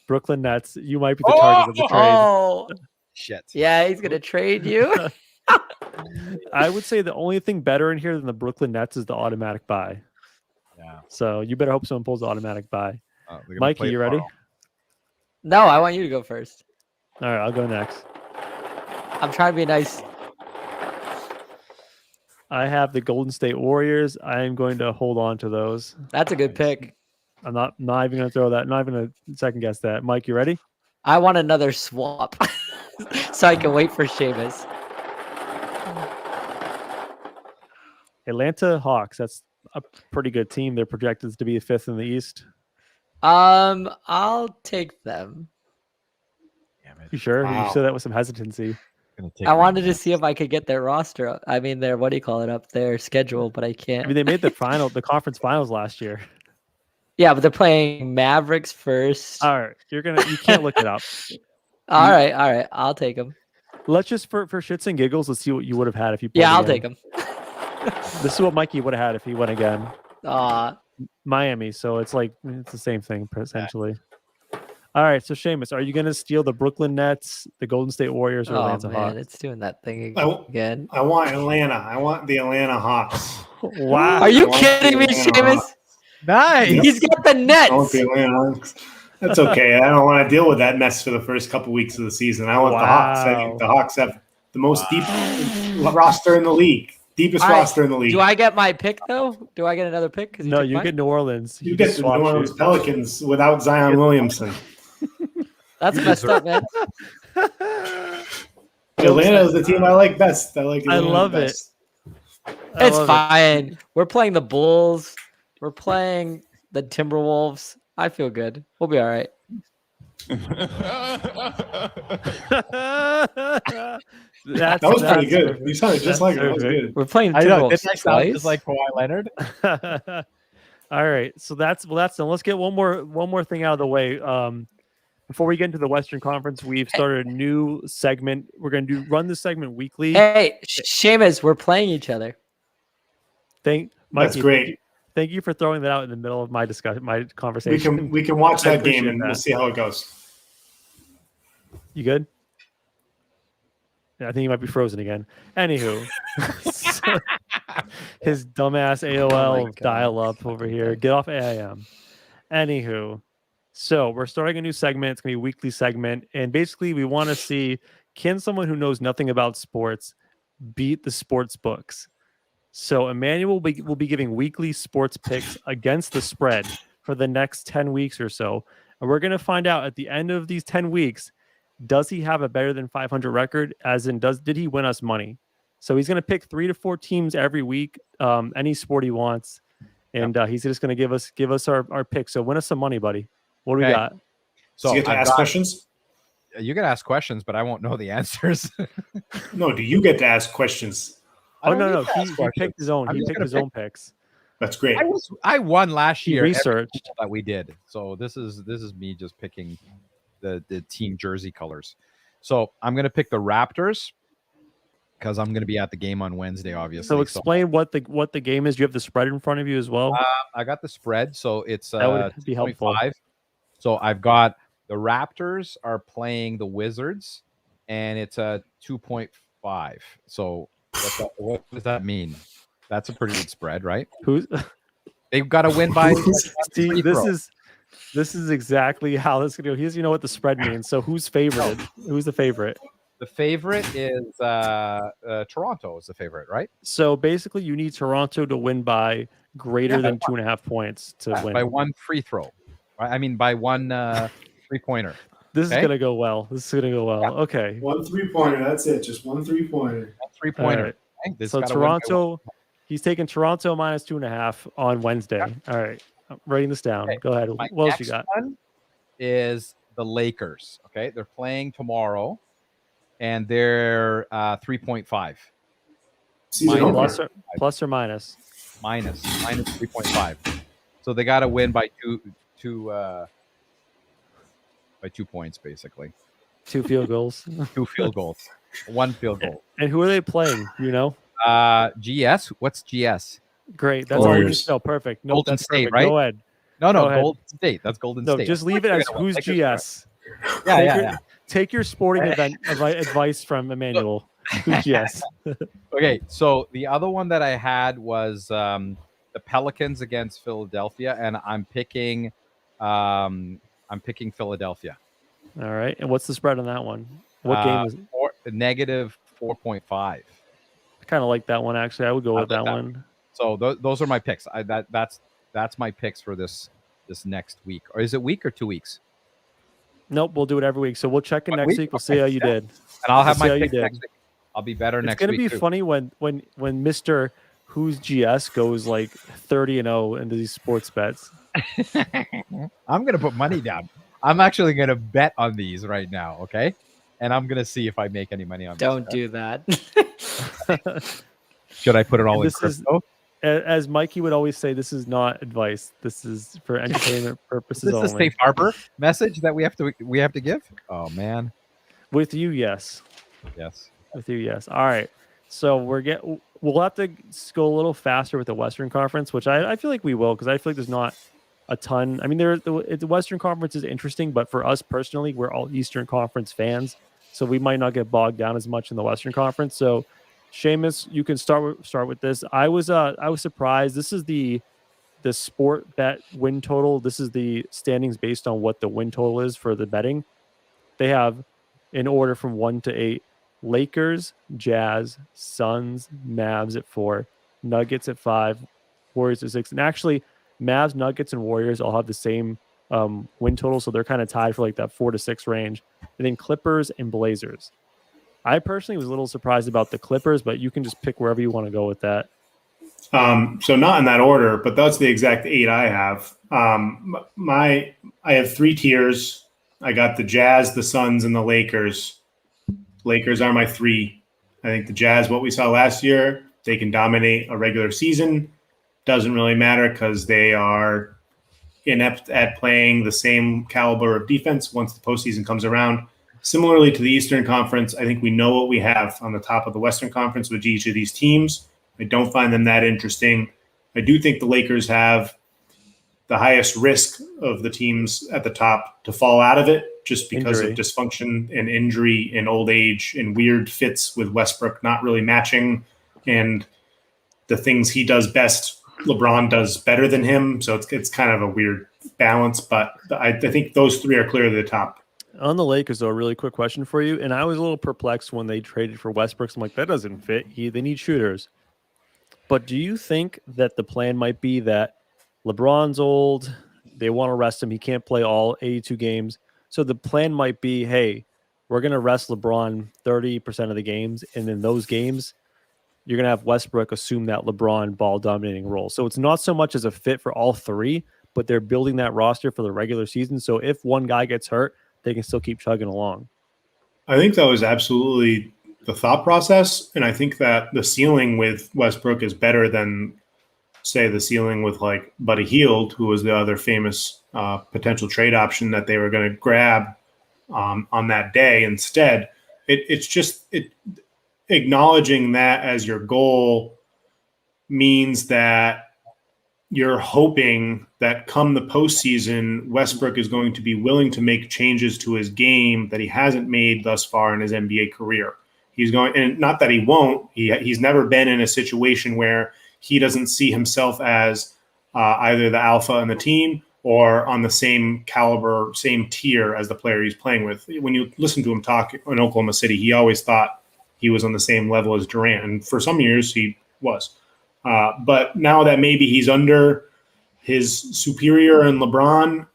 Brooklyn Nets. You might be the target of the trade. Oh, Shit. yeah, he's gonna trade you. I would say the only thing better in here than the Brooklyn Nets is the automatic buy. Yeah. So you better hope someone pulls the automatic buy. They're gonna Mikey, play you ready? tomorrow. No, I want you to go first. All right, I'll go next. I'm trying to be nice. I have the Golden State Warriors. I am going to hold on to those. That's a good pick. I'm not even going to throw that. Not even going to second guess that. Mike, you ready? I want another swap, so I can wait for Sheamus. Atlanta Hawks. That's a pretty good team. They're projected to be fifth in the East. I'll take them. Damn it. You sure? Wow. You said that with some hesitancy. Gonna take I my- wanted to see if I could get their roster up. I mean, their up their schedule, but I I can't. mean, they made the conference finals last year. Yeah, but they're playing Mavericks first. All right, you can't look it up. All right. I'll take them. Let's just for shits and giggles, let's see what you would have had if you. Yeah, I'll pulled take again. them. This is what Mikey would have had if he went again. Aw, Miami, so it's the same thing essentially. All right, so Sheamus, are you going to steal the Brooklyn Nets, the Golden State Warriors, or oh Atlanta man, Hawks? it's doing that thing Oh. again. I want Atlanta. I want the Atlanta Hawks. Wow, Are you I want kidding the me, Atlanta Sheamus? Hawks. Nice. He's got the I want Nets. the Atlanta Hawks. That's okay. I don't want to deal with that mess for the first couple weeks of the season. I want the Hawks. I think the Hawks have the most deep roster in the league. Deepest All right, roster in the league. Do I get my pick though? Do I get another pick? 'Cause No, took you mine? get New Orleans. You get the New Orleans Pelicans without Zion Williamson. That's messed up, man. Atlanta is the team I like best. I like. I Atlanta love it. best. It's fine. We're playing the Bulls. We're playing the Timberwolves. I feel good. We'll be all right. That was pretty good. You sounded just like it. That was good. We're playing I know. Timberwolves Didn't I sound twice. just like Kawhi Leonard? All right, so that's done. Let's get one more thing out of the way. Before we get into the Western Conference, we've started a new segment. We're going to run this segment weekly. Hey, Sheamus, we're playing each other. Mikey, That's great. Thank you for throwing that out in the middle of my discussion, my conversation. We can watch I that game appreciate and that. we'll see how it goes. You good? Yeah, I think he might be frozen again. Anywho, his dumbass AOL Oh my God. dial-up over here. Get off AIM. Anywho, so we're starting a new segment. It's gonna be a weekly segment, and basically we want to see, can someone who knows nothing about sports beat the sports books? So Emmanuel will be giving weekly sports picks against the spread for the next 10 weeks or so, and we're gonna find out at the end of these 10 weeks. Does he have a better than 500 record? As in, did he win us money? So he's going to pick 3 to 4 teams every week, any sport he wants, and he's just going to give us our pick. So win us some money, buddy. What do we Okay. got? So you get to ask questions? You can ask questions, but I won't know the answers. No, do you get to ask questions? Oh don't no, need to ask he questions. picked his own. I'm He just picked gonna his pick- own picks. That's great. I won last He year. every researched. poll that we did. So this is me just picking the team jersey colors. So I'm gonna pick the Raptors because I'm gonna be at the game on Wednesday, obviously. So explain what the game is. Do you have the spread in front of you as well? I got the spread, so it's That would be helpful. 25. So I've got the Raptors are playing the Wizards, and it's a 2.5. So what does that mean? That's a pretty good spread, right? Who's They've got to win by See, free throw. This is exactly how this is going to go. Here's, you know what the spread means. So who's favored? Who's the favorite? The favorite is Toronto is the favorite, right? So basically, you need Toronto to win by greater than 2.5 points to win. By one free throw. I mean, by one 3-pointer. This is going to go well. This is going to go well. Yeah. Okay. 1 3-pointer. That's it. Just 1 3-pointer. 3-pointer. Right. So Toronto, he's taking Toronto minus 2.5 on Wednesday. Yep. All right. I'm writing this down. Okay. Go ahead. What else you got? One is the Lakers. Okay. They're playing tomorrow, and they're 3.5. Plus or minus? Minus 3.5. So they got to win by two points, basically. 2 field goals. 2 field goals. 1 field goal. And who are they playing? You know? GS. What's GS? Great. That's all you need to know. Perfect. No, Golden that's State, perfect. right? Go ahead. No, Go ahead. Golden State. That's Golden No, State. just leave it as who's GS. Yeah. Take your sporting advice from Emmanuel. Who's GS? Okay, so the other one that I had was the Pelicans against Philadelphia, and I'm picking Philadelphia. All right. And what's the spread on that one? What game is it? Negative 4.5. I kind of like that one, actually. I would go with that one. So those are my picks. That's my picks for this next week. Or is it week or 2 weeks? Nope, we'll do it every week. So we'll check in next week. We'll see how you did. And I'll have my picks next week. I'll be better next week. It's going to be funny when Mr. Who's GS goes like 30-0 into these sports bets. I'm going to put money down. I'm actually going to bet on these right now, okay? And I'm going to see if I make any money on Don't do that. Should I put it all in crypto? As Mikey would always say, this is not advice. This is for entertainment purposes only. Is this a safe harbor message that we have to give? Oh, man. With you, yes. Yes. With you, yes. All right. So we'll have to go a little faster with the Western Conference, which I feel like we will, because I feel like there's not a ton. I mean, the Western Conference is interesting, but for us personally, we're all Eastern Conference fans, so we might not get bogged down as much in the Western Conference. So, Sheamus, you can start with this. I was surprised. This is the sport bet win total. This is the standings based on what the win total is for the betting. They have in order from 1 to 8. Lakers, Jazz, Suns, Mavs at 4, Nuggets at 5, Warriors at 6. And actually, Mavs, Nuggets, and Warriors all have the same win total, so they're kind of tied for like that 4 to 6 range. And then Clippers and Blazers. I personally was a little surprised about the Clippers, but you can just pick wherever you want to go with that. So not in that order, but that's the exact 8 I have. I have 3 tiers. I got the Jazz, the Suns, and the Lakers. Lakers are my 3. I think the Jazz, what we saw last year, they can dominate a regular season. Doesn't really matter because they are inept at playing the same caliber of defense once the postseason comes around. Similarly to the Eastern Conference, I think we know what we have on the top of the Western Conference with each of these teams. I don't find them that interesting. I do think the Lakers have the highest risk of the teams at the top to fall out of it just because of dysfunction and injury and old age and weird fits with Westbrook not really matching. And the things he does best, LeBron does better than him. So it's kind of a weird balance. But I think those 3 are clearly the top. On the Lakers, though, a really quick question for you. And I was a little perplexed when they traded for Westbrook. I'm like, that doesn't fit. They need shooters. But do you think that the plan might be that LeBron's old, they want to rest him, he can't play all 82 games, so the plan might be, hey, we're going to rest LeBron 30% of the games, and in those games, you're going to have Westbrook assume that LeBron ball-dominating role. So it's not so much as a fit for all 3, but they're building that roster for the regular season, so if one guy gets hurt, they can still keep chugging along. I think that was absolutely the thought process, and I think that the ceiling with Westbrook is better than, say, the ceiling with like Buddy Hield, who was the other famous potential trade option that they were going to grab on that day. Instead, it's just acknowledging that as your goal means that you're hoping that come the postseason, Westbrook is going to be willing to make changes to his game that he hasn't made thus far in his NBA career. He's going, and not that he won't. He's never been in a situation where he doesn't see himself as either the alpha in the team or on the same caliber, same tier as the player he's playing with. When you listen to him talk in Oklahoma City, he always thought he was on the same level as Durant. And for some years he was. But now that maybe he's under his superior in LeBron,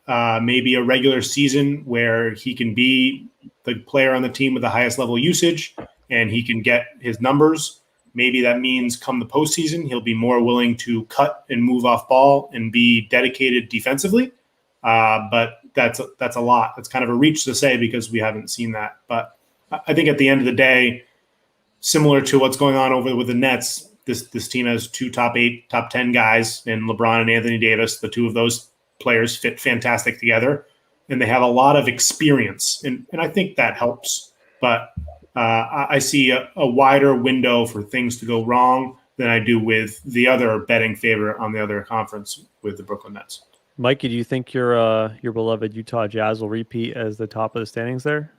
maybe a regular season where he can be the player on the team with the highest level usage and he can get his numbers. Maybe that means come the postseason, he'll be more willing to cut and move off ball and be dedicated defensively. But that's a lot. That's kind of a reach to say because we haven't seen that. But I think at the end of the day, similar to what's going on over with the Nets, this team has 2 top 8, top 10 guys in LeBron and Anthony Davis. The 2 of those players fit fantastic together, and they have a lot of experience, and I think that helps. But I see a wider window for things to go wrong than I do with the other betting favorite on the other conference with the Brooklyn Nets. Mikey, do you think your beloved Utah Jazz will repeat as the top of the standings there?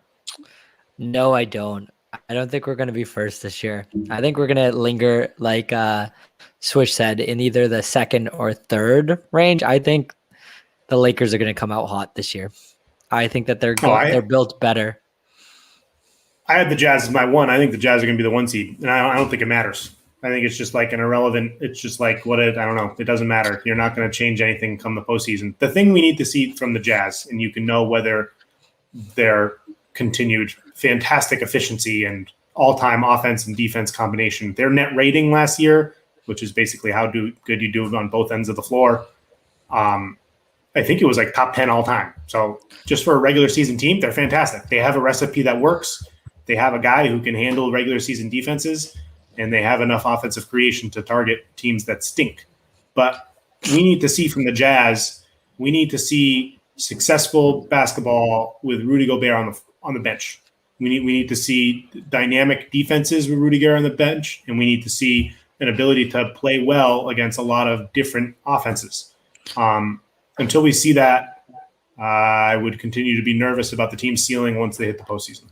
No, I don't. I don't think we're going to be first this year. I think we're going to linger, like Swish said, in either the second or third range. I think the Lakers are going to come out hot this year. I think that they're built better. I had the Jazz as my 1. I think the Jazz are going to be the 1 seed, and I don't think it matters. I think it's just like an irrelevant. It's just like I don't know. It doesn't matter. You're not going to change anything come the postseason. The thing we need to see from the Jazz, and you can know whether their continued fantastic efficiency and all-time offense and defense combination. Their net rating last year, which is basically how good you do on both ends of the floor, I think it was like top 10 all time. So just for a regular season team, they're fantastic. They have a recipe that works. They have a guy who can handle regular season defenses, and they have enough offensive creation to target teams that stink. But we need to see from the Jazz, we need to see successful basketball with Rudy Gobert on the bench. We need to see dynamic defenses with Rudy Gobert on the bench, and we need to see an ability to play well against a lot of different offenses. Until we see that, I would continue to be nervous about the team's ceiling once they hit the postseason.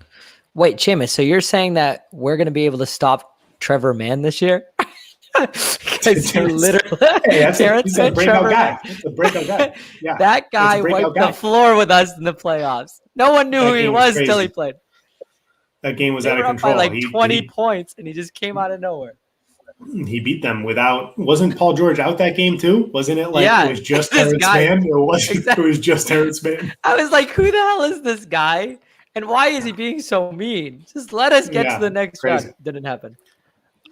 Wait, Sheamus, so you're saying that we're going to be able to stop Trevor Mann this year? Because he literally, he's a breakout guy. He's a breakout guy. Yeah, that guy wiped the floor with us in the playoffs. No one knew who he was until he played. That game was they out of were control. Up by like 20 points, and he just came out of nowhere. He beat them without. Wasn't Paul George out that game too? Wasn't it like it was just Terrence Mann? It was just Terrence Mann. I was like, who the hell is this guy? And why is he being so mean? Just let us get to the next round. Didn't happen.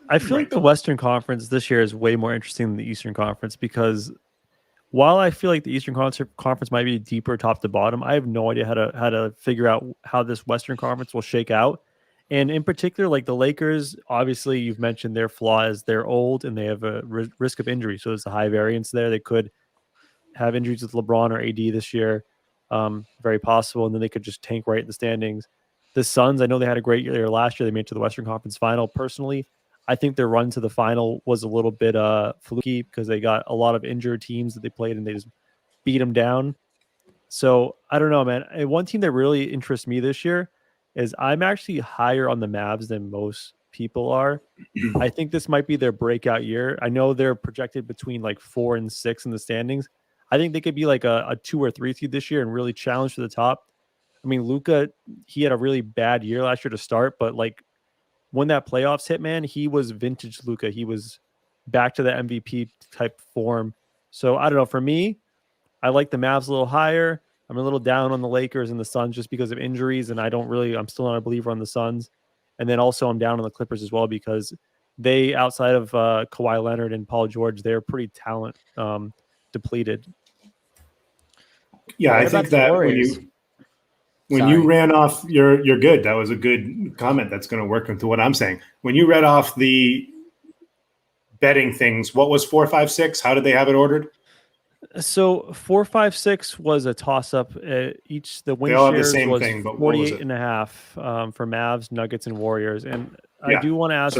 I feel like the Western Conference this year is way more interesting than the Eastern Conference because while I feel like the Eastern Conference might be deeper top to bottom, I have no idea how to figure out how this Western Conference will shake out. And in particular, like the Lakers, obviously you've mentioned their flaw is they're old and they have a risk of injury. So there's a high variance there. They could have injuries with LeBron or AD this year. Very possible. And then they could just tank right in the standings. The Suns, I know they had a great year last year. They made it to the Western Conference final. Personally, I think their run to the final was a little bit fluky because they got a lot of injured teams that they played and they just beat them down. So I don't know, man. And one team that really interests me this year is I'm actually higher on the Mavs than most people are. I think this might be their breakout year. I know they're projected between like 4 and 6 in the standings. I think they could be like a 2 or 3 seed this year and really challenge for the top. I mean, Luka, he had a really bad year last year to start, but like when that playoffs hit, man, he was vintage Luka. He was back to the MVP type form. So I don't know. For me, I like the Mavs a little higher. I'm a little down on the Lakers and the Suns just because of injuries, and I'm still not a believer on the Suns. And then also I'm down on the Clippers as well because they, outside of Kawhi Leonard and Paul George, they're pretty talent depleted. Yeah, I think that when you ran off, you're good. That was a good comment. That's going to work into what I'm saying. When you read off the betting things, what was 4, 5, 6? How did they have it ordered? So 4, 5, 6 was a toss-up. Each the win shares was 48.5 for Mavs, Nuggets, and Warriors. And I do want to ask,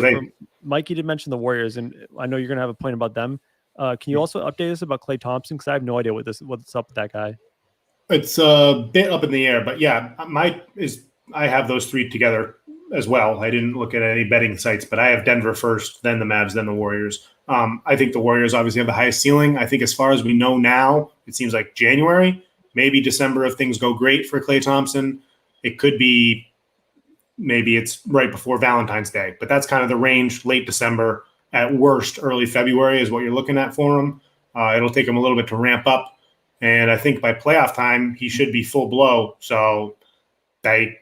Mike, you did mention the Warriors, and I know you're going to have a point about them. Can you also update us about Klay Thompson? Because I have no idea what's up with that guy. It's a bit up in the air, but yeah, I have those 3 together as well. I didn't look at any betting sites, but I have Denver first, then the Mavs, then the Warriors. I think the Warriors obviously have the highest ceiling. I think as far as we know now, it seems like January, maybe December if things go great for Klay Thompson. It could be maybe it's right before Valentine's Day, but that's kind of the range, late December, at worst, early February is what you're looking at for him. It'll take him a little bit to ramp up. And I think by playoff time, he should be full blow. So they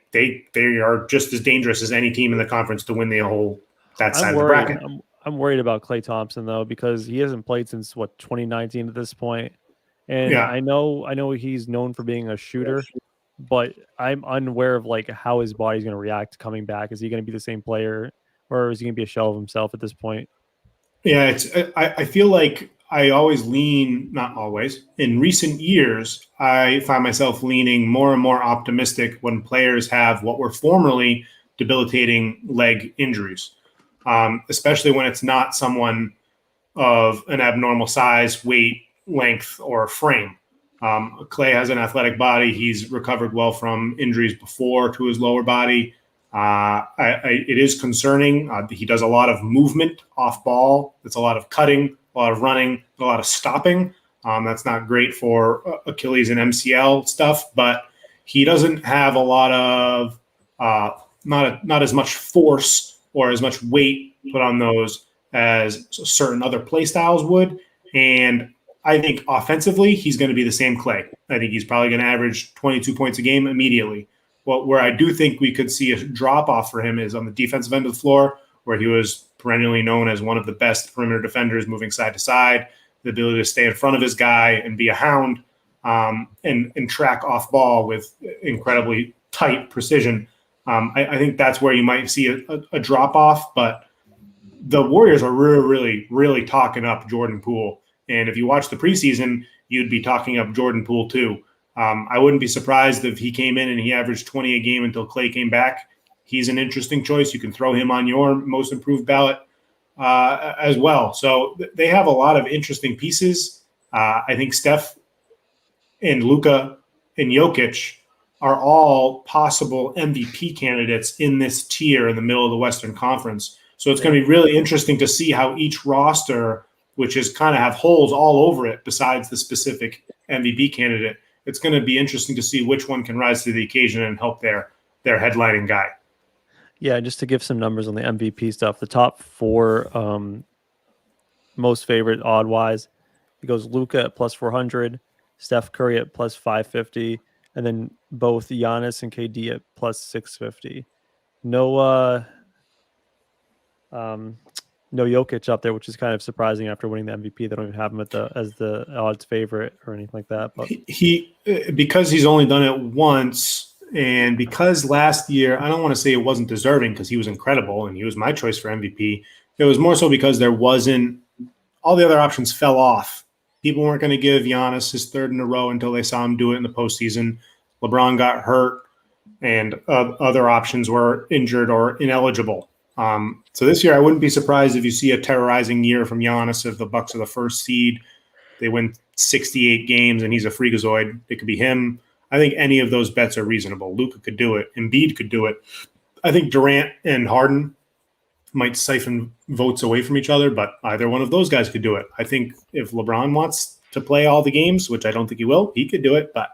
are just as dangerous as any team in the conference to win the whole that side of the bracket. I'm worried about Klay Thompson though, because he hasn't played since 2019 at this point. And Yeah. I know he's known for being a shooter, but I'm unaware of like how his body's going to react coming back. Is he going to be the same player, or is he going to be a shell of himself at this point? Yeah, I feel like I always lean, not always, in recent years, I find myself leaning more and more optimistic when players have what were formerly debilitating leg injuries, especially when it's not someone of an abnormal size, weight, length, or frame. Klay has an athletic body. He's recovered well from injuries before to his lower body. It is concerning. He does a lot of movement off ball. It's a lot of cutting, a lot of running, a lot of stopping. That's not great for Achilles and MCL stuff, but he doesn't have a lot of not as much force or as much weight put on those as certain other play styles would. And I think offensively, he's going to be the same Klay. I think he's probably going to average 22 points a game immediately. Well, where I do think we could see a drop-off for him is on the defensive end of the floor, where he was perennially known as one of the best perimeter defenders, moving side to side, the ability to stay in front of his guy and be a hound, and track off ball with incredibly tight precision. I think that's where you might see a drop-off, but the Warriors are really, really talking up Jordan Poole. And if you watch the preseason, you'd be talking up Jordan Poole too. I wouldn't be surprised if he came in and he averaged 20 a game until Klay came back. He's an interesting choice. You can throw him on your most improved ballot as well. So they have a lot of interesting pieces. I think Steph and Luka and Jokic are all possible MVP candidates in this tier in the middle of the Western Conference. So it's going to be really interesting to see how each roster, which is kind of have holes all over it besides the specific MVP candidate, it's going to be interesting to see which one can rise to the occasion and help their headlining guy. Yeah, just to give some numbers on the MVP stuff, the top four most favorite odd-wise, it goes Luka at plus 400, Steph Curry at plus 550, and then both Giannis and KD at plus 650. No Jokic up there, which is kind of surprising after winning the MVP. They don't even have him as the odds favorite or anything like that. But he because he's only done it once, and because last year, I don't want to say it wasn't deserving because he was incredible and he was my choice for MVP. It was more so because there wasn't all the other options fell off. People weren't going to give Giannis his third in a row until they saw him do it in the postseason. LeBron got hurt, and other options were injured or ineligible. So this year, I wouldn't be surprised if you see a terrorizing year from Giannis if the Bucks are the first seed. They win 68 games and he's a freakazoid. It could be him. I think any of those bets are reasonable. Luka could do it. Embiid could do it. I think Durant and Harden might siphon votes away from each other, but either one of those guys could do it. I think if LeBron wants to play all the games, which I don't think he will, he could do it. But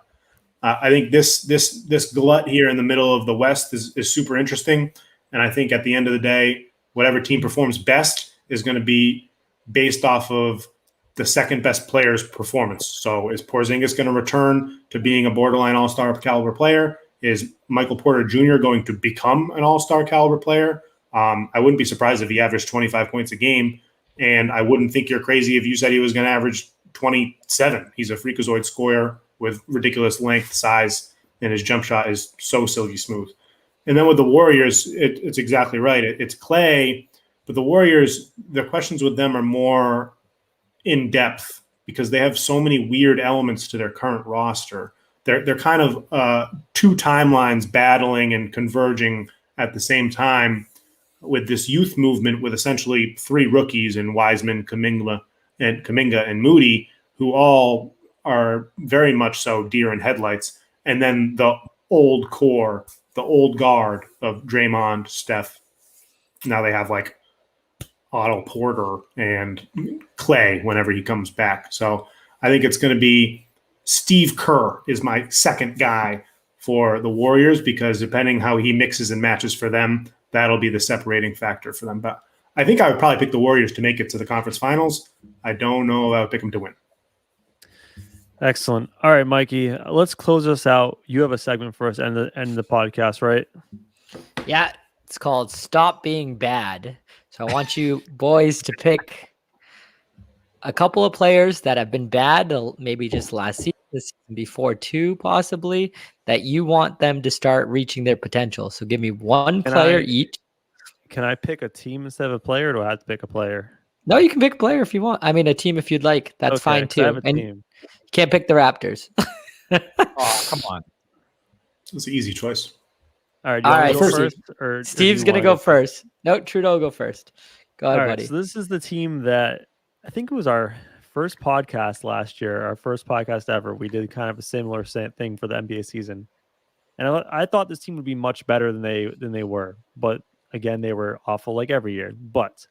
I think this glut here in the middle of the West is super interesting. And I think at the end of the day, whatever team performs best is going to be based off of the second best player's performance. So is Porzingis going to return to being a borderline all-star caliber player? Is Michael Porter Jr. going to become an all-star caliber player? I wouldn't be surprised if he averaged 25 points a game. And I wouldn't think you're crazy if you said he was going to average 27. He's a freakazoid scorer with ridiculous length, size, and his jump shot is so silky smooth. And then with the Warriors, it's exactly right. It's Klay, but the Warriors, the questions with them are more in depth because they have so many weird elements to their current roster. They're kind of two timelines battling and converging at the same time with this youth movement with essentially three rookies in Wiseman, Kuminga, and Moody, who all are very much so deer in headlights. And then the old core, the old guard of Draymond, Steph. Now they have like Otto Porter and Klay whenever he comes back. So I think it's going to be Steve Kerr is my second guy for the Warriors, because depending how he mixes and matches for them, that'll be the separating factor for them. But I think I would probably pick the Warriors to make it to the conference finals. I don't know if I would pick them to win. Excellent. All right, Mikey, let's close this out. You have a segment for us and the podcast, right? Yeah, it's called Stop Being Bad. So I want you boys to pick a couple of players that have been bad, maybe just last season, the season before too, possibly, that you want them to start reaching their potential. So give me one player each. Can I pick a team instead of a player, or do I have to pick a player? No, you can pick a player if you want. I mean, a team if you'd like. That's fine too. I have a And team. you can't pick the Raptors. Oh, come on. It's an easy choice. All right, do you want me to go first, or Steve's going to go first. No, Trudeau will go first. Go ahead, buddy. So this is the team that I think it was our first podcast last year, our first podcast ever. We did kind of a similar thing for the NBA season. And I thought this team would be much better than they were. But again, they were awful like every year. But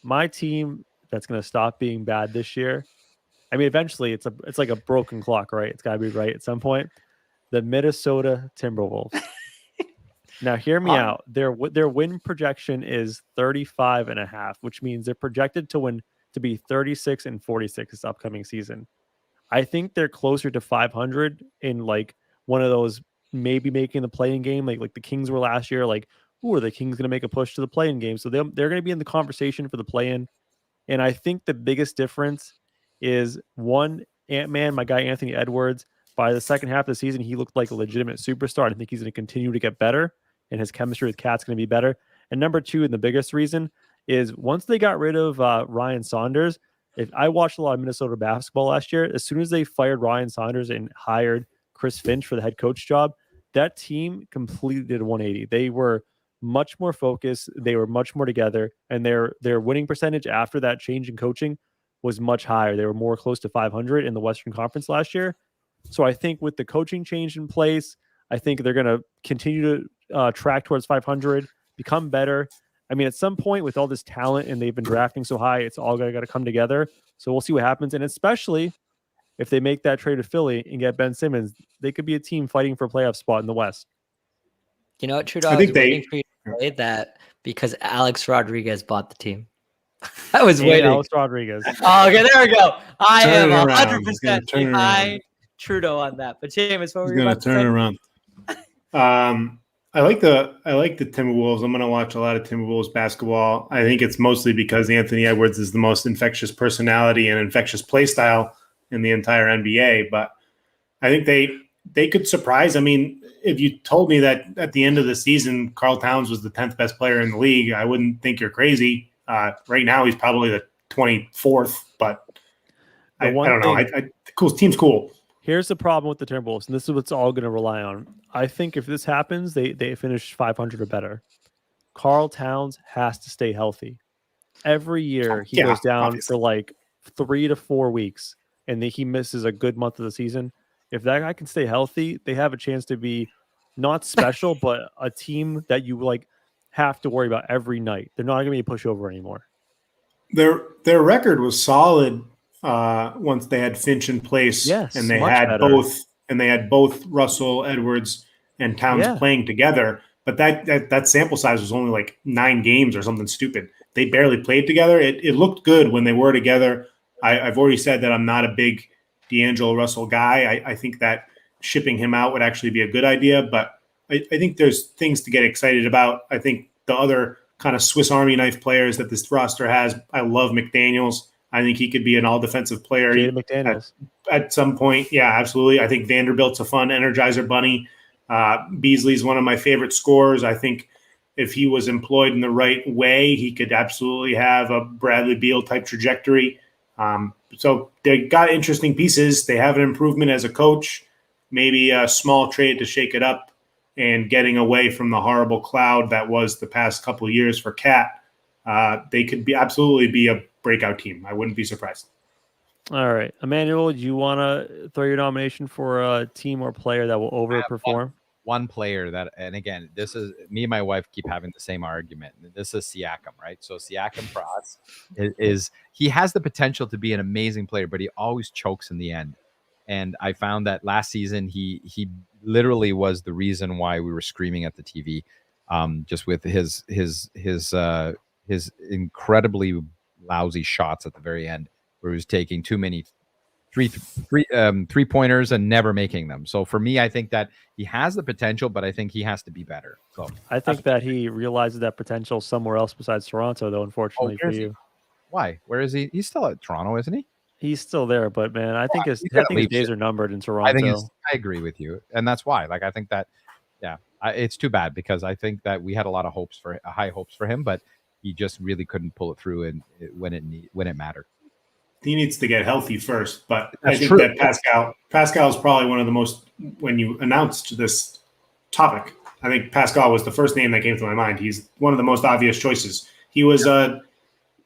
my team that's going to stop being bad this year, I mean, eventually it's like a broken clock, right? It's got to be right at some point. The Minnesota Timberwolves. Now, hear me out. Their win projection is 35.5, which means they're projected to be 36-46 this upcoming season. I think they're closer to 500 in like one of those maybe making the play-in game, like the Kings were last year. Like, who are the Kings going to make a push to the play-in game? So they're going to be in the conversation for the play-in. And I think the biggest difference is one, Ant-Man, my guy Anthony Edwards. By the second half of the season, he looked like a legitimate superstar. I think he's going to continue to get better, and his chemistry with Cat's going to be better. And number two, and the biggest reason, is once they got rid of Ryan Saunders. If I watched a lot of Minnesota basketball last year, as soon as they fired Ryan Saunders and hired Chris Finch for the head coach job, that team completely did 180. They were much more focused. They were much more together, and their winning percentage after that change in coaching was much higher. They were more close to 500 in the Western Conference last year. So I think with the coaching change in place, I think they're going to continue to track towards 500, become better. I mean, at some point with all this talent and they've been drafting so high, it's all got to come together. So we'll see what happens. And especially if they make that trade to Philly and get Ben Simmons, they could be a team fighting for a playoff spot in the West. You know what, Trudeau? I was waiting for you to say that because Alex Rodriguez bought the team. I was waiting. Alex Rodriguez. Oh, okay, there we go. I am 100% behind Trudeau on that. But Sheamus, what were you about to say? Turn it around. I like the Timberwolves. I'm going to watch a lot of Timberwolves basketball. I think it's mostly because Anthony Edwards is the most infectious personality and infectious play style in the entire NBA. But I think they could surprise. I mean, if you told me that at the end of the season, Karl Towns was the 10th best player in the league, I wouldn't think you're crazy. Right now, he's probably the 24th, but I don't know. Cool team's cool. Here's the problem with the Timberwolves, and this is what's all going to rely on. I think if this happens, they finish 500 or better. Karl Towns has to stay healthy. Every year he goes down for like 3 to 4 weeks, and he misses a good month of the season. If that guy can stay healthy, they have a chance to be not special, but a team that you like have to worry about every night. They're not going to be a pushover anymore. Their record was solid once they had Finch in place, yes, and they had both Russell, Edwards, and Towns playing together. But that sample size was only like 9 games or something stupid. They barely played together. It looked good when they were together. I've already said that I'm not a big D'Angelo Russell guy. I think that shipping him out would actually be a good idea, but I think there's things to get excited about. I think the other kind of Swiss Army knife players that this roster has, I love McDaniels. I think he could be an all-defensive player McDaniels. At some point. Yeah, absolutely. I think Vanderbilt's a fun Energizer bunny. Beasley's one of my favorite scorers. I think if he was employed in the right way, he could absolutely have a Bradley Beal type trajectory. So they got interesting pieces. They have an improvement as a coach, maybe a small trade to shake it up and getting away from the horrible cloud that was the past couple of years for Cat. They could absolutely be a breakout team. I wouldn't be surprised. All right. Emmanuel, do you want to throw your nomination for a team or player that will overperform? one player that, and again, this is me and my wife keep having the same argument. This is Siakam, right? So Siakam for us is he has the potential to be an amazing player, but he always chokes in the end. And I found that last season he literally was the reason why we were screaming at the TV, just with his incredibly lousy shots at the very end, where he was taking too many three pointers and never making them. So for me, I think that he has the potential, but I think he has to be better. So I think that he realizes that potential somewhere else besides Toronto, though. Unfortunately for you, why? Where is he? He's still at Toronto, isn't he? he's still there. But man, I think his leave days shit. are numbered in Toronto. I agree with you, and that's why. Like, I think that, it's too bad because I think that we had a lot of high hopes for him, but he just really couldn't pull it through when it mattered. He needs to get healthy first, but That's I think true. that Pascal is probably one of the most, when you announced this topic, I think Pascal was the first name that came to my mind. He's one of the most obvious choices. He was,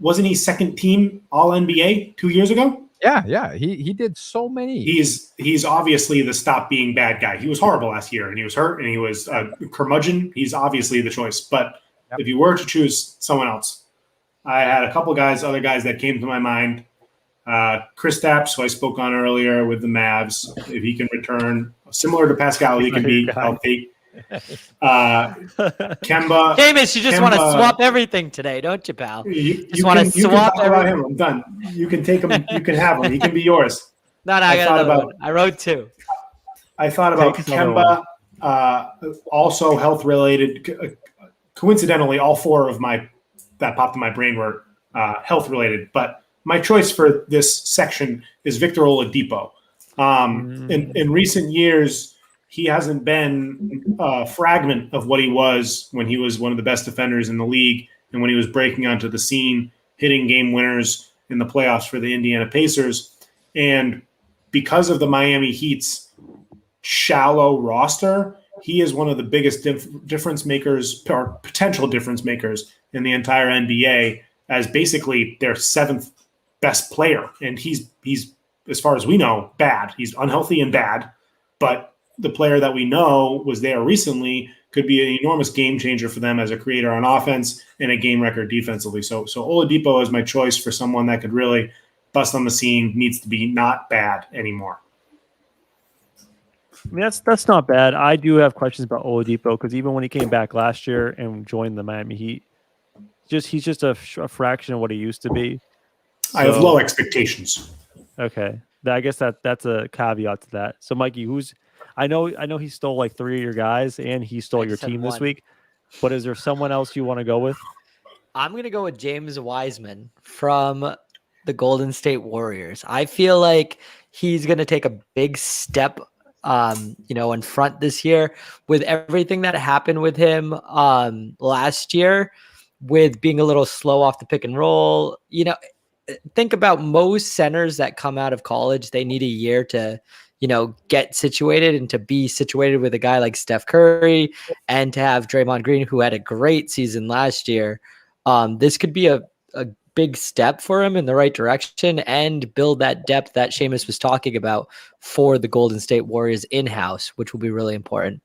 wasn't he second team All NBA 2 years ago? Yeah. He did so many. He's obviously the stop being bad guy. He was horrible last year, and he was hurt, and he was a curmudgeon. He's obviously the choice. But if you were to choose someone else, I had a couple other guys that came to my mind. Kristaps, who I spoke on earlier with the Mavs, if he can return, similar to Pascal, he can be healthy. Kemba. Seamus, you just want to swap everything today, don't you, pal? You want to swap everything. Him. I'm done. You can take him. You can have him. He can be yours. No, I got another one. I wrote two. I thought about Kemba, also health related. Coincidentally, all four of that popped in my brain were health related, but my choice for this section is Victor Oladipo. In recent years, he hasn't been a fragment of what he was when he was one of the best defenders in the league and when he was breaking onto the scene, hitting game winners in the playoffs for the Indiana Pacers. And because of the Miami Heat's shallow roster, he is one of the biggest difference makers or potential difference makers in the entire NBA as basically their seventh best player. And he's, as far as we know, bad. He's unhealthy and bad, but the player that we know was there recently could be an enormous game changer for them as a creator on offense and a game record defensively. So Oladipo is my choice for someone that could really bust on the scene, needs to be not bad anymore. I mean, that's not bad. I do have questions about Oladipo because even when he came back last year and joined the Miami Heat, he's just a fraction of what he used to be. So, I have low expectations. Okay, I guess that's a caveat to that. So, Mikey, I know he stole like three of your guys and he stole your team this week, but is there someone else you want to go with? I'm gonna go with James Wiseman from the Golden State Warriors. I feel like he's gonna take a big step in front this year with everything that happened with him last year with being a little slow off the pick and roll. Think about most centers that come out of college. They need a year to, get situated and to be situated with a guy like Steph Curry and to have Draymond Green, who had a great season last year. This could be a big step for him in the right direction and build that depth that Sheamus was talking about for the Golden State Warriors in-house, which will be really important.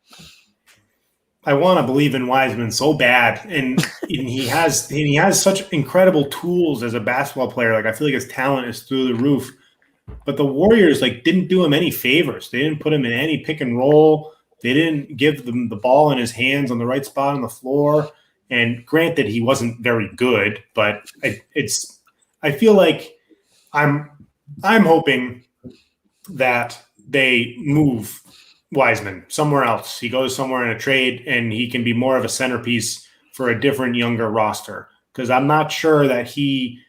I want to believe in Wiseman so bad, and he has such incredible tools as a basketball player. Like, I feel like his talent is through the roof, but the Warriors didn't do him any favors. They didn't put him in any pick and roll. They didn't give them the ball in his hands on the right spot on the floor. And granted, he wasn't very good, but I feel like I'm hoping that they move Wiseman somewhere else. He goes somewhere in a trade and he can be more of a centerpiece for a different, younger roster. Because I'm not sure that he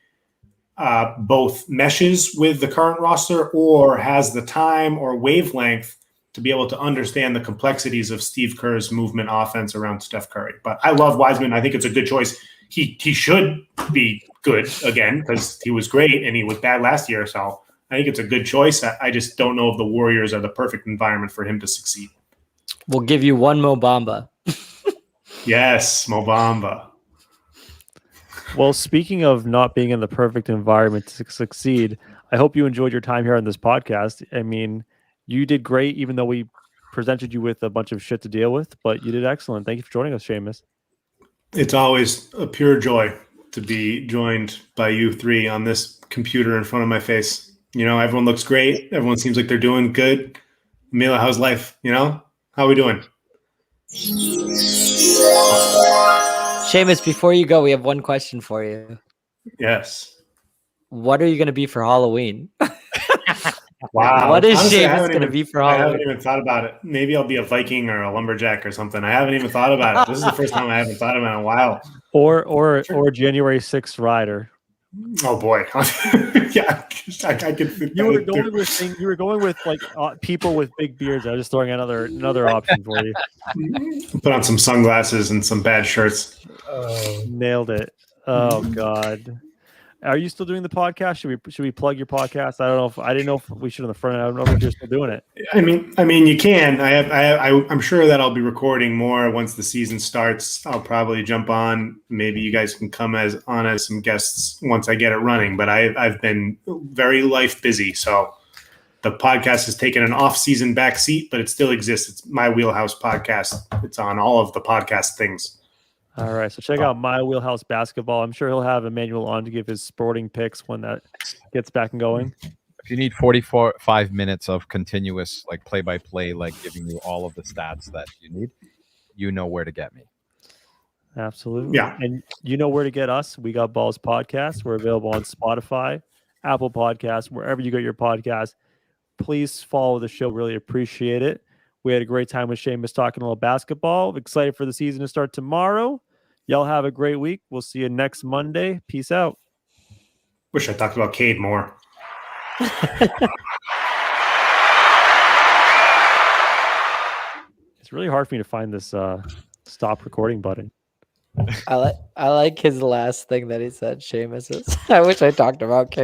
both meshes with the current roster or has the time or wavelength to be able to understand the complexities of Steve Kerr's movement offense around Steph Curry. But I love Wiseman. I think it's a good choice. He should be good again because he was great and he was bad last year. So I think it's a good choice. I just don't know if the Warriors are the perfect environment for him to succeed. We'll give you one Mo Bamba. Yes, Mo Bamba. Well, speaking of not being in the perfect environment to succeed, I hope you enjoyed your time here on this podcast. I mean, you did great, even though we presented you with a bunch of shit to deal with, but you did excellent. Thank you for joining us, Sheamus. It's always a pure joy to be joined by you three on this computer in front of my face. You know, everyone looks great. Everyone seems like they're doing good. Mila, how's life? You know, how are we doing? Sheamus, before you go, we have one question for you. Yes. What are you going to be for Halloween? Wow. What is Honestly, Sheamus going to be for I haven't Halloween? even thought about it. Maybe I'll be a Viking or a lumberjack or something. I haven't even thought about it. This is the first time I haven't thought about it in a while. Or January 6th rider. Oh boy. Yeah, I could. You were going with like people with big beards. I was just throwing another option for you. Put on some sunglasses and some bad shirts. Nailed it. Oh God. Are you still doing the podcast? Should we plug your podcast? I didn't know if we should on the front end. I don't know if you're still doing it. I mean, you can. I'm sure that I'll be recording more once the season starts. I'll probably jump on. Maybe you guys can come as some guests once I get it running. But I've been very life busy, so the podcast has taken an off-season backseat, but it still exists. It's My Wheelhouse Podcast. It's on all of the podcast things. All right, so check out My Wheelhouse Basketball. I'm sure he'll have Emmanuel on to give his sporting picks when that gets back and going. If you need 45 minutes of continuous like play-by-play, like giving you all of the stats that you need, you know where to get me. Absolutely. Yeah. And you know where to get us. We Got Balls Podcast. We're available on Spotify, Apple Podcasts, wherever you get your podcast. Please follow the show. Really appreciate it. We had a great time with Sheamus talking a little basketball. Excited for the season to start tomorrow. Y'all have a great week. We'll see you next Monday. Peace out. Wish I talked about Cade more. It's really hard for me to find this stop recording button. I like his last thing that he said, Sheamus. I wish I talked about K.